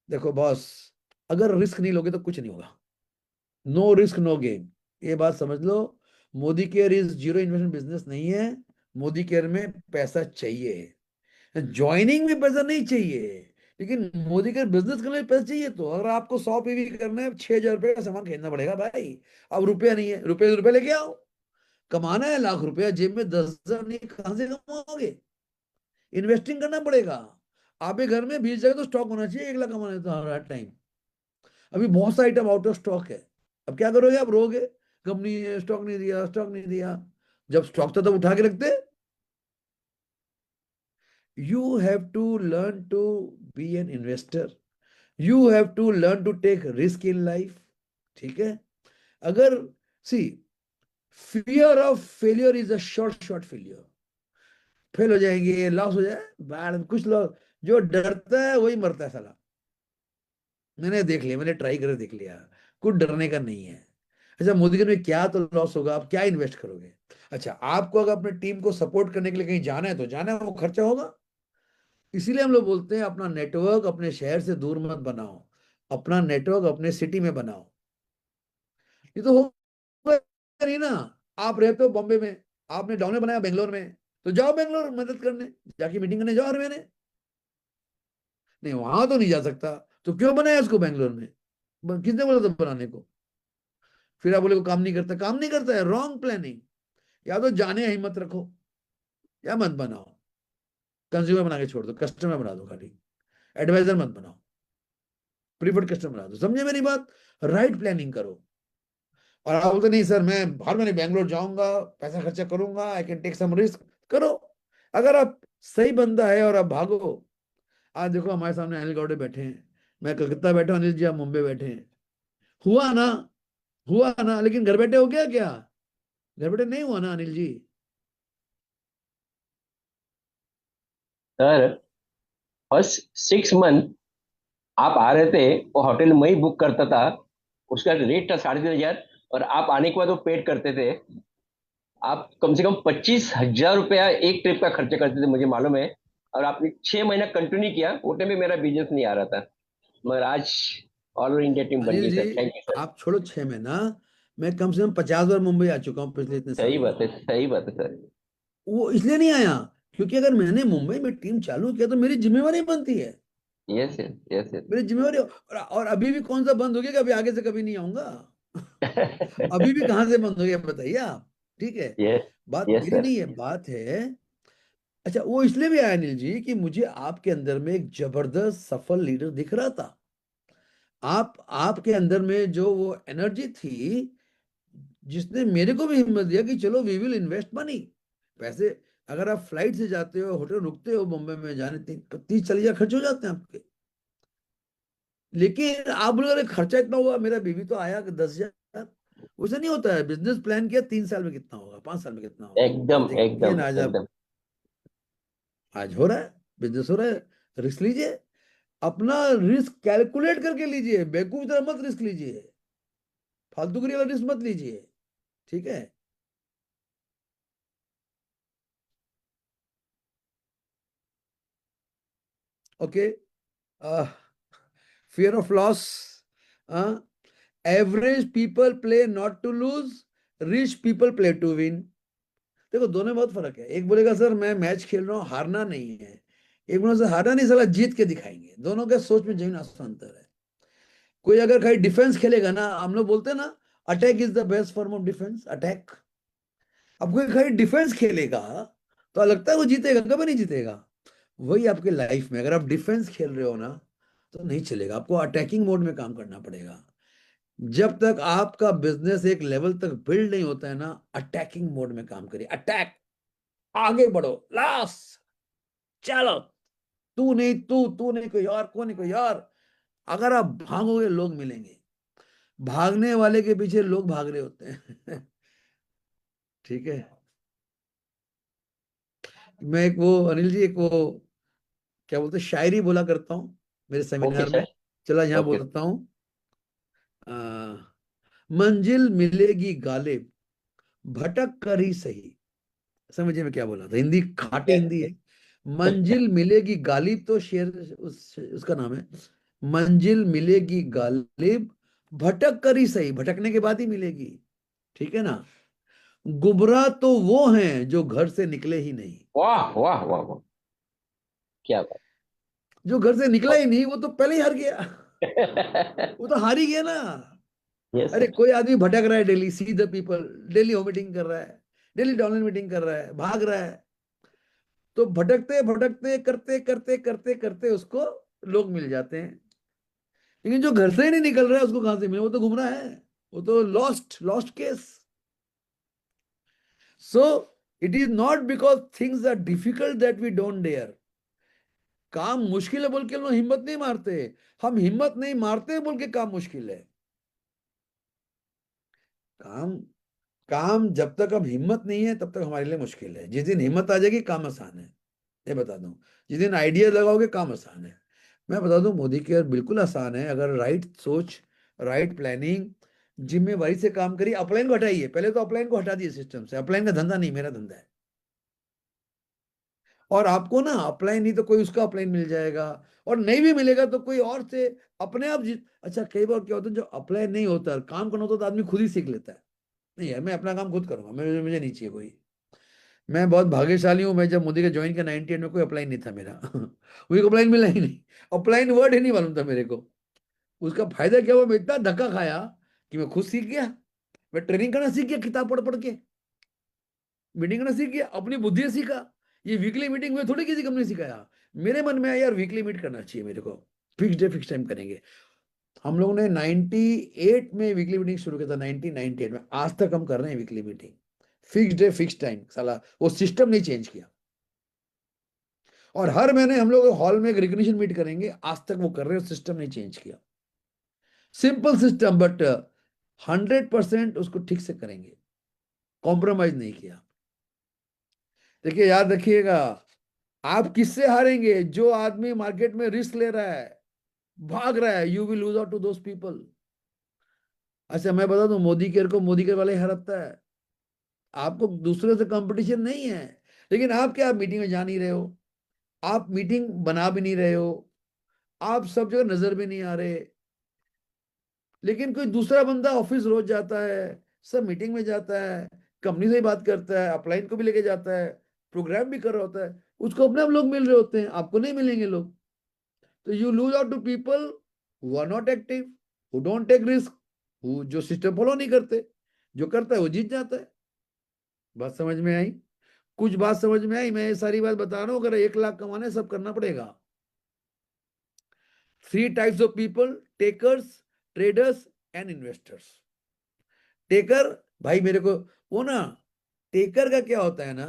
देखो बॉस, अगर रिस्क नहीं लोगे तो कुछ नहीं होगा। नो रिस्क नो गेम, ये बात समझ लो। Modi care is zero investment business नहीं है। मोदी केयर में पैसा चाहिए, ज्वाइनिंग में पैसा नहीं चाहिए, लेकिन मोदी केयर बिजनेस करने में पैसा चाहिए। तो अगर आपको 100 पीवी करना है, 6,000 रुपये का सामान खरीदना पड़ेगा भाई। अब रुपया नहीं है, रुपये रुपये लेके आओ। कमाना है लाख रुपया, जेब में 10,000 नहीं, कहां से कमाओगे। इन्वेस्टिंग करना पड़ेगा। आप एक घर में 20 जगह तो स्टॉक होना चाहिए, 1 लाख कमाने तो हर टाइम। अभी बहुत सा आइटम आउट ऑफ स्टॉक है। अब क्या करोगे, आप रोगे कंपनी ने स्टॉक नहीं दिया, स्टॉक नहीं दिया। जब स्टॉक था तब उठा के रखते। You have to learn to be an investor. You have to learn to take risk in life. ठीक है। अगर see, fear of failure is a short short failure. Fail हो जाएंगे, लॉस हो जाए, बाद में कुछ लोग, जो डरता है वही मरता है साला। मैंने देख लिया, मैंने ट्राई करके देख लिया, कुछ डरने का नहीं है। अच्छा मोदी में क्या तो लॉस होगा, आप क्या इन्वेस्ट करोगे। अच्छा आपको अगर अपने टीम को सपोर्ट करने के लिए कहीं जाना है तो जाना है, वो खर्चा होगा। इसीलिए हम लोग बोलते हैं अपना नेटवर्क अपने शहर से दूर मत बनाओ, अपना नेटवर्क अपने सिटी में बनाओ। ये तो होगा नहीं ना। आप रहते हो बॉम्बे में, आपने डाउनलोड बनाया बेंगलोर में, तो जाओ बेंगलोर मदद करने, जाके मीटिंग करने जाओ हर महीने। नहीं वहां तो नहीं जा सकता, तो क्यों बनाया इसको बेंगलोर में, किसने बोला था बनाने को। फिर आप बोले को काम नहीं करता, काम नहीं करता है, रॉन्ग प्लानिंग। या तो जाने या हिम्मत रखो, या मत बनाओ। कंज्यूमर बना के छोड़ दो, कस्टमर बना दो खाली, एडवाइजर मत बनाओ, प्रीफर्ड कस्टमर बना दो। समझे मेरी बात, राइट प्लानिंग करो। और आप बोलते नहीं सर मैं हर महीने बैंगलोर जाऊंगा, पैसा खर्चा करूंगा, I can take some risk. करो, अगर आप सही बंदा है और आप भागो। आज देखो हमारे सामने अनिल गौड़े बैठे हैं, मैं कलकत्ता बैठा हूं, अनिल जी आप मुंबई बैठे हैं। हुआ ना, हुआ ना, लेकिन घर बैठे हो गया क्या, घर बैठे नहीं हुआ ना Anil ji. Sir, first 6 month आप आ रहे थे, वो होटल मैं ही बुक करता था। उसका रेट था 3,500, और आप आने के बाद वो पेड करते थे। आप कम से कम 25,000 रुपया एक ट्रिप का खर्चा करते थे, मुझे मालूम है। और आपने 6 महीना कंटिन्यू किया, वो टाइम भी मेरा बिजनेस नहीं आ रहा था। मगर आज ऑल ओवर इंडिया टीम बन अनिल गई जी सर, थैंक यू सर। आप छोड़ो 6 महीना, मैं कम से कम 50 बार मुंबई आ चुका हूँ पिछले इतने सही सालों में। बात है, सही बात है सर। वो इसलिए नहीं आया क्योंकि अगर मैंने मुंबई में टीम चालू किया तो मेरी जिम्मेवारी बनती है। यस यस यस मेरी जिम्मेवारी, और अभी भी कौन सा बंद हो गया कि अभी आगे से कभी नहीं आऊंगा। अभी भी कहां से बंद हो गया बताइए आप। ठीक है। यस बात यस मेरी सर। नहीं है, बात है। अच्छा वो इसलिए भी आया अनिल जी कि मुझे आपके अंदर में एक जबरदस्त सफल लीडर दिख रहा था। आपके अंदर में जो वो एनर्जी थी, जिसने मेरे को भी हिम्मत दिया कि चलो वी विल इन्वेस्ट मनी, पैसे। अगर आप फ्लाइट से जाते हो, होटल रुकते हो बॉम्बे में, जाने 30-40 हजार खर्च हो जाते हैं आपके। लेकिन आप बोले अरे खर्चा इतना हुआ, मेरा बीवी तो आया कि 10 हजार। वैसा नहीं होता है। बिजनेस प्लान किया 3 साल में कितना होगा, 5 साल में कितना होगा, आज एकदम देखिए एकदम ना, आज आप, एकदम। आज हो रहा है, बिजनेस हो रहा है, रिस्क लीजिए। अपना रिस्क कैलकुलेट करके लीजिए, बेवकूफ की तरह मत रिस्क लीजिए, फालतूगिरी वाला रिस्क मत लीजिए, ठीक है। Okay. Fear of loss. Average people play not to lose, rich people play to win. देखो दोनों में बहुत फर्क है। एक बोलेगा सर मैं मैच खेल रहा हूं, हारना नहीं है। एक बोलेगा सर हारना नहीं, साला जीत के दिखाएंगे। दोनों के सोच में जमीन आसमान अंतर है। कोई अगर कहीं डिफेंस खेलेगा ना, हम लोग बोलते हैं ना, attack is the best form of defence, attack. अब कोई कहीं डिफेंस खेलेगा तो लगता है वो जीतेगा, कभी नहीं जीतेगा। वही आपके लाइफ में, अगर आप डिफेंस खेल रहे हो ना, तो नहीं चलेगा, आपको अटैकिंग मोड में काम करना पड़ेगा। जब तक आपका बिजनेस एक लेवल तक बिल्ड नहीं होता है ना, अटैकिंग मोड में काम करिए। अटैक, आगे बढ़ो, लास्ट, चलो, तू नहीं तू, तू नहीं कोई और, को नहीं कोई और। अगर आप भागोगे लोग मिलेंगे, भागने वाले के पीछे लोग भाग रहे होते हैं। ठीक है। मैं एक वो अनिल जी, एक वो क्या बोलते हैं, शायरी बोला करता हूँ मेरे ओके सेमिनार में। सर। चला यहाँ ओके। बोलता हूँ। आ, मंजिल मिलेगी गालिब, भटक कर ही सही। समझिए मैं क्या बोला था, हिंदी खाटी हिंदी है। मंजिल मिलेगी गालिब, तो शेर उसका नाम है। मंजिल मिलेगी गालिब, भटक कर ही सही, भटकने के बाद ही मिलेगी, ठीक है ना। गुमराह तो वो हैं जो घर से निकले ही नहीं। वाह वाह वाह वाह, क्या जो घर से निकला बात। ही नहीं, वो तो पहले ही हार गया। वो तो हार ही गया ना। यस अरे सर। कोई आदमी भटक रहा है daily, see the people, daily home meeting कर रहा है, डेली डाउनलाइन मीटिंग कर रहा है, भाग रहा है। तो भटकते भटकते करते करते करते करते उसको लोग मिल जाते हैं। लेकिन जो घर से ही नहीं निकल रहा है, उसको कहां से मिले, वो तो घूम रहा है। वो तो lost, lost case. So it is not because things are difficult that we don't dare. काम मुश्किल है बोल के हम लोग हिम्मत नहीं मारते। हम हिम्मत नहीं मारते बोल के काम मुश्किल है। काम, काम जब तक हम हिम्मत नहीं है तब तक हमारे लिए मुश्किल है। जिस दिन हिम्मत आ जाएगी काम आसान है। ये बता दूं, जिस दिन आइडिया लगाओगे काम आसान है। मैं बता दूं, मोदी केयर बिल्कुल आसान है, अगर राइट सोच, राइट प्लानिंग, जिम्मेवारी से काम करिए। अपलाइन को हटाइए, पहले तो अपलाइन को हटा दिए सिस्टम से। अपलाइन का धंधा नहीं, मेरा धंधा है। और आपको ना अपलाइन नहीं तो कोई उसका अपलाइन मिल जाएगा, और नहीं भी मिलेगा तो कोई और से अपने आप अच्छा, कई बार क्या होता है, जो अप्लाई नहीं होता, काम करना होता है, तो आदमी खुद ही सीख लेता है। नहीं यार, मैं अपना काम खुद करूंगा, मुझे नहीं चाहिए कोई। मैं बहुत भाग्यशाली हूँ, मैं जब मोदी का ज्वाइन किया 98 में, कोई अप्लाई नहीं था मेरा। मुझे अप्लाइन मिला ही नहीं। अप्लाइन वर्ड ही नहीं मालूम था मेरे को। उसका फायदा क्या हुआ, मैं इतना धक्का खाया कि मैं खुद सीख गया। मैं ट्रेनिंग करना सीख गया, किताब पढ़ पढ़ के। मीटिंग करना सीख गया, अपनी बुद्धि से सीखा। ये वीकली मीटिंग में थोड़ी किसी कंपनी ने सिखाया। मेरे मन में आया यार वीकली मीट करना चाहिए मेरे को, फिक्स डे फिक्स टाइम करेंगे। हम लोगों ने 98 में वीकली मीटिंग शुरू किया था, 1998 में। आज तक हम कर रहे हैं weekly meeting, fix day fix time. साला वो सिस्टम नहीं चेंज किया। और हर महीने हम लोग हॉल में एक रिकग्निशन मीट करेंगे, आज तक वो कर रहे हो, सिस्टम नहीं चेंज किया। सिंपल सिस्टम, बट 100% उसको ठीक से करेंगे, कॉम्प्रोमाइज नहीं किया। देखिए याद रखिएगा, आप किससे हारेंगे? जो आदमी मार्केट में रिस्क ले रहा है, भाग रहा है, you will lose out to those people. अच्छा मैं बता दूं, मोदी केयर को मोदी केयर वाले ही हराता है। आपको दूसरे से कंपटीशन नहीं है। लेकिन आप क्या, आप मीटिंग में जा नहीं रहे हो, आप मीटिंग बना भी नहीं रहे हो, आप सब जगह नजर भी नहीं आ रहे। लेकिन कोई दूसरा बंदा ऑफिस रोज जाता है, सब मीटिंग में जाता है, कंपनी से ही बात करता है, अपलाइन को भी लेके जाता है, प्रोग्राम भी कर रहा होता है, उसको अपने आप लोग मिल रहे होते हैं, आपको नहीं मिलेंगे लोग। तो you lose out to people who are not active, who don't take risk, who जो सिस्टम फॉलो नहीं करते। जो करता है वो जीत जाता है। बात समझ में आई? कुछ बात समझ में आई? मैं ये सारी बात बता रहा हूँ, अगर 1 लाख कमाने सब करना पड़ेगा। 3 types of people: takers, traders and investors. Taker, भाई मेरे को वो ना, टेकर का क्या होता है ना,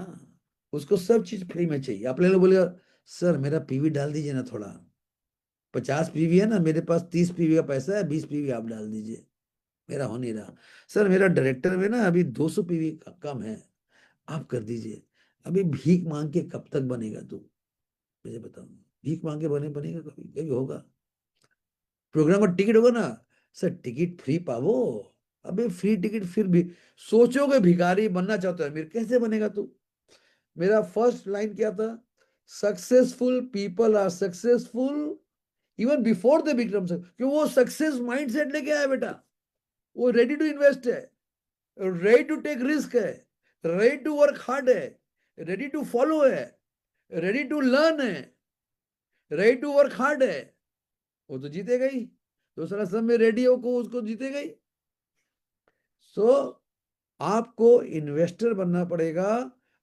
उसको सब चीज फ्री में चाहिए। आप लोग बोलेगा सर मेरा पीवी डाल दीजिए ना थोड़ा, 50 पीवी है ना मेरे पास, 30 पीवी का पैसा है, 20 पीवी आप डाल दीजिए, मेरा हो नहीं रहा। सर मेरा डायरेक्टर में ना अभी 200 पीवी कम है, आप कर दीजिए। अभी भीख मांग के कब तक बनेगा तू, मुझे बताओ। भीख मांग के बनेगा कभी, कभी होगा? प्रोग्राम का टिकट होगा ना, सर टिकट फ्री पावो। अबे फ्री टिकट फिर भी सोचोगे भिखारी बनना चाहते हो अमीर कैसे बनेगा तू? मेरा फर्स्ट लाइन क्या था? Successful people are successful even before they become success, क्यों? वो सक्सेस माइंडसेट लेके आया बेटा, वो रेडी टू इन्वेस्ट है, रेडी टू टेक रिस्क है, रेडी टू वर्क हार्ड है, रेडी टू फॉलो है, रेडी टू लर्न है, रेडी टू वर्क हार्ड है। वो तो जीतेगा ही, दूसरा सब में रेडी हो को उसको जीतेगा ही। सो आपको इन्वेस्टर बनना पड़ेगा।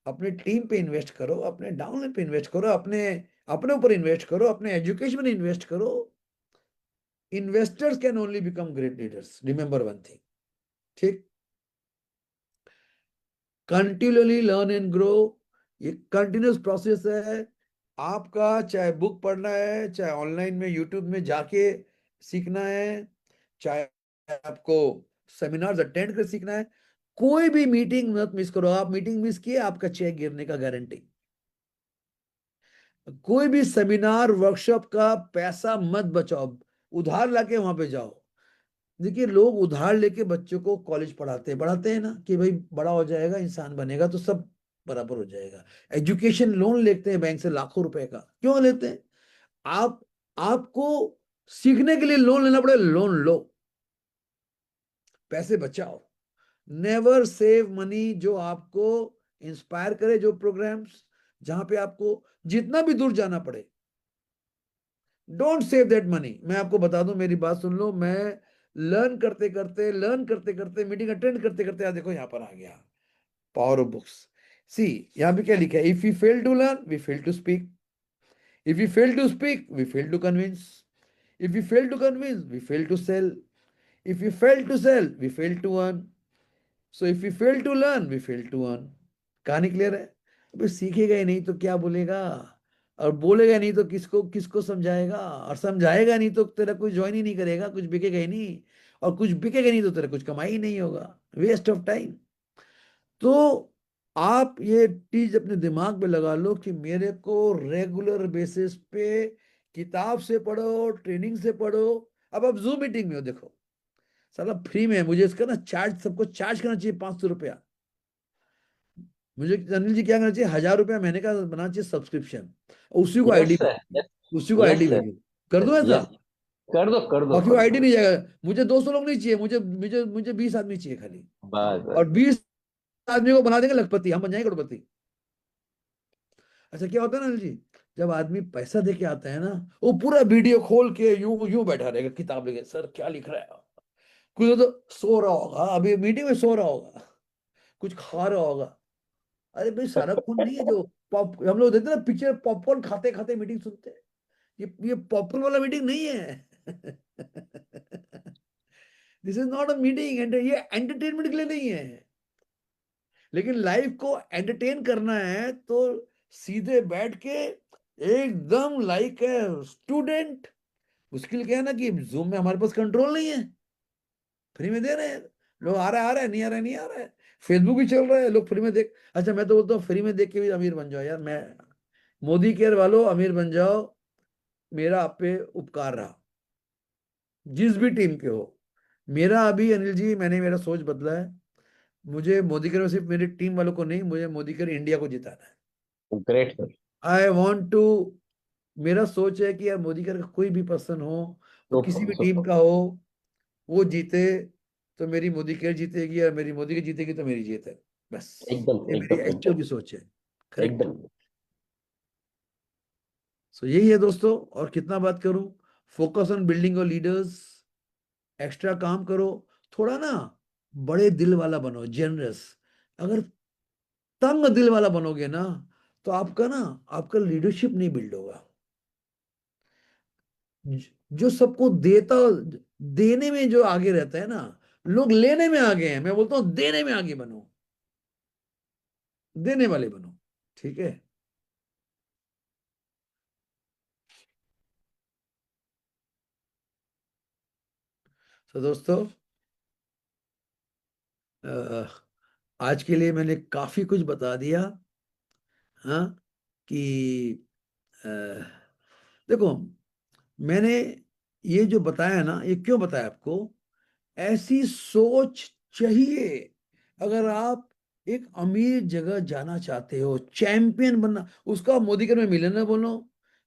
अपने टीम पे इन्वेस्ट करो, अपने डाउनलाइन पे इन्वेस्ट करो, अपने अपने ऊपर इन्वेस्ट करो, अपने एजुकेशन में इन्वेस्ट करो। Investors can only become great leaders, remember one thing, ठीक? कंटिन्यूअली लर्न एंड ग्रो, ये कंटिन्यूस प्रोसेस है आपका। चाहे बुक पढ़ना है, चाहे ऑनलाइन में यूट्यूब में जाके सीखना है, चाहे आपको सेमिनार्स अटेंड कर सीखना है, कोई भी मीटिंग मत मिस करो। आप मीटिंग मिस किए आपका चेक गिरने का गारंटी। कोई भी सेमिनार वर्कशॉप का पैसा मत बचाओ, उधार लाके वहां पे जाओ। देखिए लोग उधार लेके बच्चों को कॉलेज पढ़ाते हैं ना कि भाई बड़ा हो जाएगा इंसान बनेगा तो सब बराबर हो जाएगा। एजुकेशन लोन लेते हैं बैंक से लाखों रुपए का, क्यों लेते हैं? आप आपको सीखने के लिए लोन लेना पड़े, लोन लो, पैसे बचाओ। नेवर सेव मनी जो आपको इंस्पायर करे, जो प्रोग्राम्स जहां पे आपको जितना भी दूर जाना पड़े, डोंट सेव दैट मनी। मैं आपको बता दूं, मेरी बात सुन लो, मैं लर्न करते करते मीटिंग अटेंड करते करते देखो यहां पर आ गया, पावर ऑफ बुक्स। सी, यहां पे क्या लिखा है? If you fail to learn we fail to speak, if you fail to speak we fail to convince, if you fail to convince we fail to sell, if you fail to sell we fail to earn, so if you fail to learn we fail to earn. कहानी क्लियर है? अबे सीखेगा ही नहीं तो क्या बोलेगा, और बोलेगा नहीं तो किसको किसको समझाएगा, और समझाएगा नहीं तो तेरा कोई ज्वाइन ही नहीं करेगा, कुछ बिकेगा ही नहीं, और कुछ बिकेगा नहीं तो तेरा कुछ कमाई ही नहीं होगा, वेस्ट ऑफ टाइम। तो आप ये चीज अपने दिमाग में लगा लो कि मेरे को रेगुलर बेसिस पे किताब से पढ़ो, ट्रेनिंग से पढ़ो। अब आप जूम मीटिंग में हो, देखो साला फ्री में है, मुझे इसका ना चार्ज, सबको चार्ज करना चाहिए 500 रुपया। मुझे अनिल जी क्या करना चाहिए, 1000 रुपया महीने का बनाना चाहिए सब्सक्रिप्शन, उसी को यस आईडी सर, भेजो, यस, उसी को यस आईडी सर, भेजो। कर दो ऐसा? यस, कर दो, कर दो, बाकी वो कर आईडी दो। नहीं जाएगा। मुझे 200 लोग नहीं चाहिए, मुझे मुझे मुझे 20 आदमी चाहिए खाली, बस बस और बस। 20 आदमी को बना देंगे लखपति, हम बन जाएंगे करोड़पति। अच्छा क्या होता है ना अनिल जी, जब आदमी पैसा दे के आता है ना, वो पूरा वीडियो खोल के यूं यूं बैठा रहेगा किताब लेके, सर क्या लिख रहा है। कुछ तो सो रहा होगा, अभी मीटिंग में सो रहा होगा, कुछ खा रहा होगा। अरे भाई सारा खून नहीं है जो पॉप, हम लोग देखते हैं ना पिक्चर, पॉपकॉर्न खाते खाते मीटिंग सुनते हैं, ये पॉपकॉर्न वाला मीटिंग नहीं है। This is not a meeting, ये एंटरटेनमेंट के लिए नहीं है। लेकिन लाइफ को एंटरटेन करना है तो सीधे बैठ के एकदम लाइक है स्टूडेंट। मुश्किल क्या है ना कि जूम में हमारे पास कंट्रोल नहीं है, फ्री में दे रहे हैं, लोग आ रहा है नहीं आ रहा है नहीं आ रहा है, फेसबुक भी चल रहा है, लोग फ्री में देख। अच्छा मैं तो बोलता हूँ फ्री में देख के भी अमीर बन जाओ यार। मैं मोदी केयर वालों अमीर बन जाओ, मेरा आप पे उपकार रहा, जिस भी टीम के हो। मेरा अभी अनिल जी, मैंने मेरा सोच बदला है। मुझे मोदी केयर में सिर्फ मेरी टीम वालों को नहीं, मुझे मोदी केयर इंडिया को जिताना है। Great sir. I want to, मेरा सोच है कि यार मोदी केयर का कोई भी पर्सन हो, वो किसी सुपर भी टीम सुपर। का हो, वो जीते तो मेरी मोदी केयर जीतेगी, और मेरी मोदी की जीतेगी तो मेरी जीत है। बस एकदम ये मेरी एकदम एक्चुअल एकदम की सोच है। करेक्ट। एकदम। सो यही है दोस्तों, और कितना बात करूं। फोकस ऑन बिल्डिंग और लीडर्स, एक्स्ट्रा काम करो, थोड़ा ना बड़े दिल वाला बनो, जेनरस। अगर तंग दिल वाला बनोगे ना तो आपका लीडरशिप नहीं बिल्ड होगा। जो सबको देता, देने में जो आगे रहता है ना, लोग लेने में आगे हैं, मैं बोलता हूं देने में आगे बनो, देने वाले बनो। ठीक है। तो दोस्तों, अ, आज के लिए मैंने काफी कुछ बता दिया। हाँ, कि अ, देखो, मैंने ये जो बताया ना, ये क्यों बताया आपको? ऐसी सोच चाहिए। अगर आप एक अमीर जगह जाना चाहते हो, चैंपियन बनना, उसको आप मोदी में मिलियनर बोलो,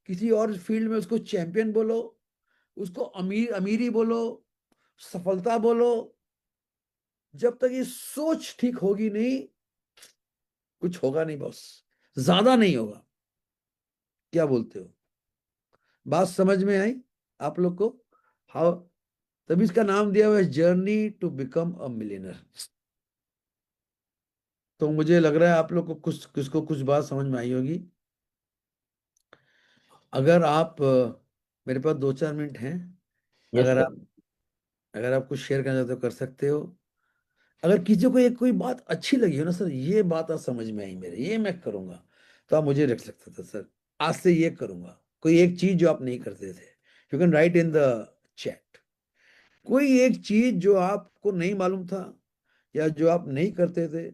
किसी और फील्ड में उसको चैंपियन बोलो, उसको अमीर अमीरी बोलो, सफलता बोलो, जब तक ये सोच ठीक होगी नहीं, कुछ होगा नहीं बॉस, ज्यादा नहीं होगा। क्या बोलते हो? बात समझ में आई आप लोग को? हाउ? तभी इसका नाम दिया हुआ है journey to become a millionaire. तो मुझे लग रहा है आप लोग को कुछ किसको कुछ बात समझ में आई होगी। अगर आप मेरे पास 2-4 मिनट हैं, यस अगर सर। आप अगर आप कुछ शेयर करना चाहते हो कर सकते हो। अगर किसी को एक कोई बात अच्छी लगी हो ना, सर ये बात आज समझ में आई मेरे, ये मैं करूंगा, तो आप मुझे रख सकते थे, सर आज से ये करूंगा। कोई एक चीज जो आप नहीं करते थे, you can write in the chat. कोई एक चीज जो आपको नहीं मालूम था, या जो आप नहीं करते थे,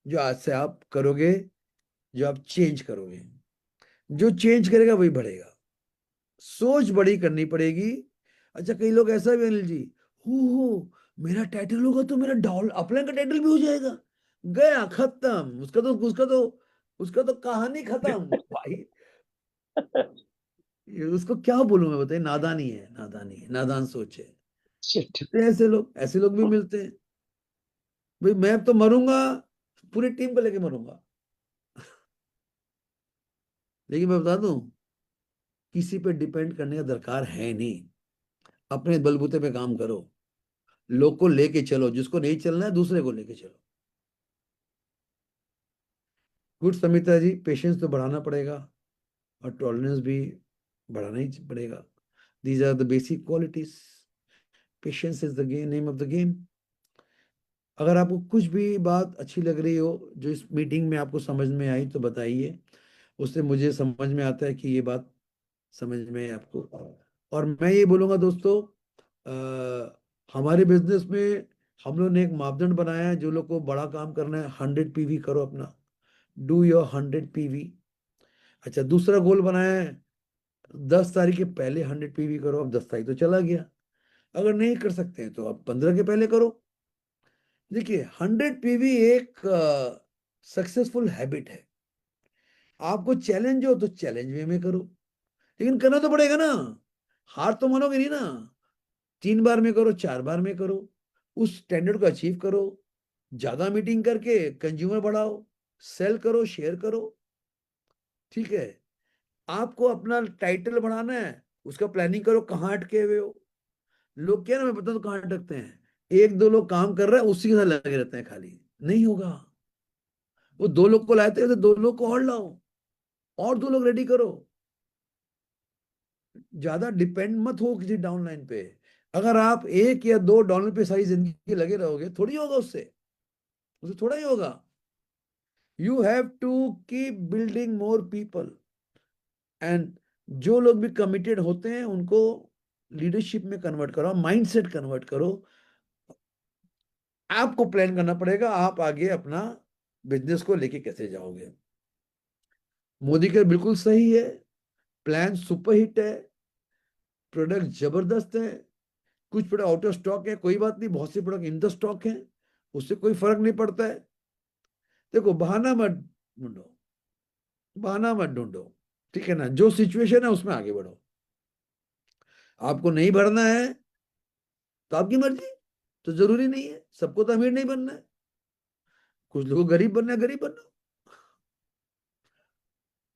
जो आज से आप करोगे, जो आप चेंज करोगे। जो चेंज करेगा वही बढ़ेगा। सोच बड़ी करनी पड़ेगी। अच्छा, कई लोग ऐसा भी, अनिल जी, हो मेरा टाइटल होगा तो मेरा डॉल अपलाइन का टाइटल भी हो जाएगा। गया, खत्म। उसका तो कहानी खत्म भाई। उसको क्या बोलूं मैं, बताइए? नादानी है, नादानी है, नादान सोच है। शिट। मिलते हैं ऐसे लोग भी मिलते हैं। भाई मैं तो मरूंगा, पूरी टीम को लेके मरूंगा। लेकिन मैं बता दूं, किसी पे डिपेंड करने का दरकार है नहीं। अपने बलबूते पे काम करो, लोग को लेके चलो, जिसको नहीं चलना है दूसरे को लेके चलो। गुड समिता जी, पेशेंस तो बढ़ाना पड़ेगा, और टॉलरेंस भी बढ़ाना ही पड़ेगा। These are the basic qualities. Patience is the game, name of the game. अगर आपको कुछ भी बात अच्छी लग रही हो जो इस मीटिंग में आपको समझ में आई, तो बताइए। उससे मुझे समझ में आता है कि ये बात समझ में है आपको। और मैं ये बोलूंगा दोस्तों, हमारे बिजनेस में हम लोग ने एक मापदंड बनाया है, जो लोग को बड़ा काम करना है, 100 PV करो अपना। Do your 100 PV। अच्छा, दूसरा गोल बनाया है, 10 तारीख के पहले 100 PV करो। अब 10 तारीख तो चला गया, अगर नहीं कर सकते हैं तो अब 15 के पहले करो। देखिए, 100 PV एक सक्सेसफुल हैबिट है। आपको चैलेंज हो तो चैलेंज वे में करो, लेकिन करना तो पड़ेगा ना। हार तो मानोगे नहीं ना। 3 बार में करो, 4 बार में करो, उस स्टैंडर्ड को अचीव करो। ज्यादा मीटिंग करके कंज्यूमर बढ़ाओ, सेल करो, शेयर करो। ठीक है। आपको अपना टाइटल बढ़ाना है, उसका प्लानिंग करो, कहाँ अटके हुए हो। लोग क्या ना, मैं बता दो कहाँ अटकते हैं। एक दो लोग काम कर रहे हैं, उसी के साथ लगे रहते हैं, खाली नहीं होगा। वो 2 लोग को लाते हैं तो 2 लोग को और लाओ, और 2 लोग रेडी करो। ज्यादा डिपेंड मत हो किसी डाउनलाइन पे। अगर आप एक या दो डॉलर पे सारी जिंदगी लगे रहोगे, थोड़ी होगा उससे। उससे थोड़ा ही होगा। You have to keep building more people. And जो लोग भी कमिटेड होते हैं उनको लीडरशिप में कन्वर्ट करो, माइंडसेट कन्वर्ट करो। आपको प्लान करना पड़ेगा, आप आगे अपना बिजनेस को लेके कैसे जाओगे। मोदी का बिल्कुल सही है, प्लान सुपर हिट है, प्रोडक्ट जबरदस्त है। कुछ प्रोडक्ट आउट ऑफ स्टॉक है, कोई बात नहीं, बहुत से प्रोडक्ट इन द स्टॉक है, उससे कोई फर्क नहीं पड़ता है। देखो, बहाना मत ढूंढो, बहाना मत ढूंढो। ठीक है ना? जो सिचुएशन है उसमें आगे बढ़ो। आपको नहीं भरना है तो आपकी मर्जी। तो जरूरी नहीं है सबको तो अमीर नहीं बनना है। कुछ लोगों को गरीब बनना है, गरीब बनना।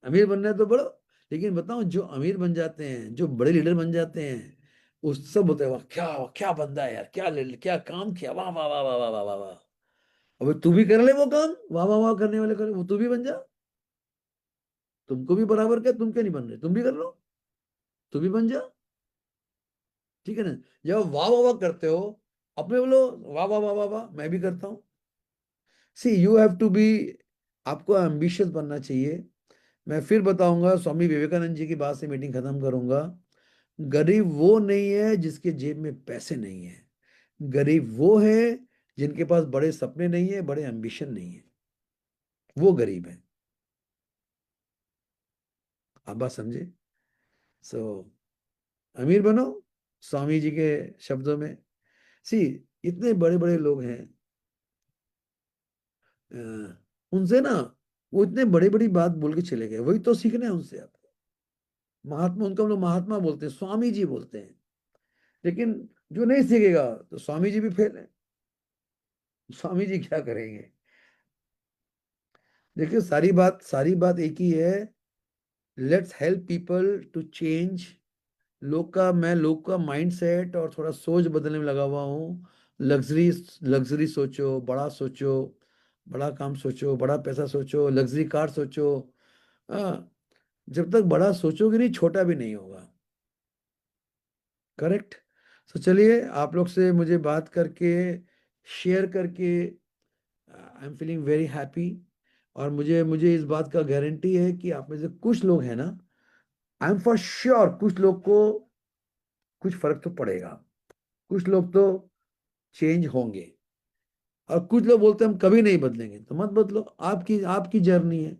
अमीर बनना है तो बढ़ो। लेकिन बताओ, जो अमीर बन जाते हैं, जो बड़े लीडर बन जाते हैं, उस सब होता है, वाह क्या, क्या बंदा है यार, क्या काम किया, वाह वाह वाह वाह वाह वाह वाह वाह। अबे तू भी कर ले वो काम, वाह वाह वाह करने वाले करे, वो तू भी बन जा। तुमको भी बराबर क्या, तुम क्यों नहीं बन रहे? तुम भी कर लो, तू भी बन जा। ठीक है ना? जब वाह वाह वाह करते हो, अपने बोलो वाह वाह वाह वाह वाह, मैं भी करता हूँ। सी, यू हैव टू बी आपको एम्बिशियस बनना चाहिए। मैं फिर बताऊंगा, स्वामी विवेकानंद जी की बात से मीटिंग खत्म करूंगा। गरीब वो नहीं है जिसके जेब में पैसे नहीं है, गरीब वो है जिनके पास बड़े सपने नहीं है, बड़े एम्बिशन नहीं है, वो गरीब है। आप बात समझे? सो अमीर बनो स्वामी जी के शब्दों में। सी, इतने बड़े बड़े लोग हैं, उनसे ना, वो इतने बड़ी बड़ी बात बोल के चले गए, वही तो सीखना है उनसे। आप महात्मा, उनको हम लोग महात्मा बोलते हैं, स्वामी जी बोलते हैं, लेकिन जो नहीं सीखेगा तो स्वामी जी भी फेल है। स्वामी जी क्या करेंगे? देखिए, सारी बात एक ही है। Let's help people to change. लोग का माइंडसेट और थोड़ा सोच बदलने में लगा हुआ हूँ। लग्जरी लग्जरी सोचो, बड़ा सोचो, बड़ा काम सोचो, बड़ा पैसा सोचो, लग्जरी कार सोचो। हाँ, जब तक बड़ा सोचोगे नहीं, छोटा भी नहीं होगा। करेक्ट। तो चलिए, आप लोग से मुझे बात करके, शेयर करके, I am feeling very happy. और मुझे मुझे इस बात का गारंटी है कि आप में से कुछ लोग हैं ना, आई एम फॉर श्योर कुछ लोग को कुछ फर्क तो पड़ेगा, कुछ लोग तो चेंज होंगे। और कुछ लोग बोलते हैं हम कभी नहीं बदलेंगे, तो मत बदलो, आपकी आपकी जर्नी है,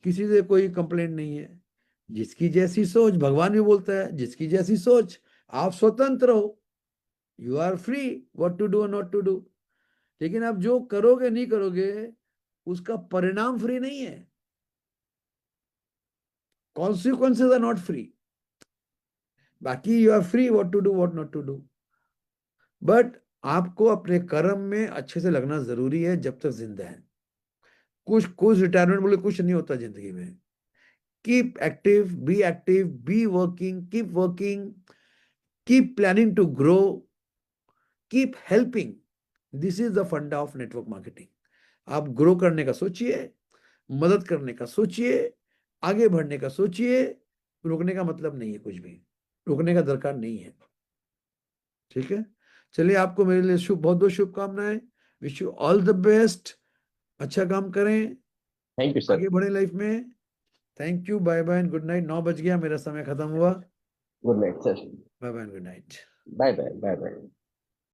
किसी से कोई कंप्लेंट नहीं है। जिसकी जैसी सोच, भगवान भी बोलता है जिसकी जैसी सोच, आप स्वतंत्र हो, you are free what to do और नॉट टू डू। लेकिन आप जो करोगे नहीं करोगे, उसका परिणाम फ्री नहीं है। Consequences are not free. बाकी you are free what to do what not to do. But आपको अपने कर्म में अच्छे से लगना जरूरी है जब तक जिंदा है। कुछ कुछ रिटायरमेंट बोले कुछ नहीं होता जिंदगी में। Keep active, be working, keep working, keep planning to grow, keep helping. This is the funda of network marketing. आप ग्रो करने का सोचिए, मदद करने का सोचिए, आगे बढ़ने का सोचिए। रुकने का मतलब नहीं है, कुछ भी रुकने का दरकार नहीं है। ठीक है, चलिए, आपको मेरे लिए बहुत बहुत शुभकामनाएं। Wish you all the best. अच्छा काम करें, थैंक यू सर। आगे बढ़े लाइफ में। Thank you, bye bye and good night. 9 बज गया, मेरा समय खत्म हुआ। Good night sir. Bye bye and good night. Bye bye bye bye.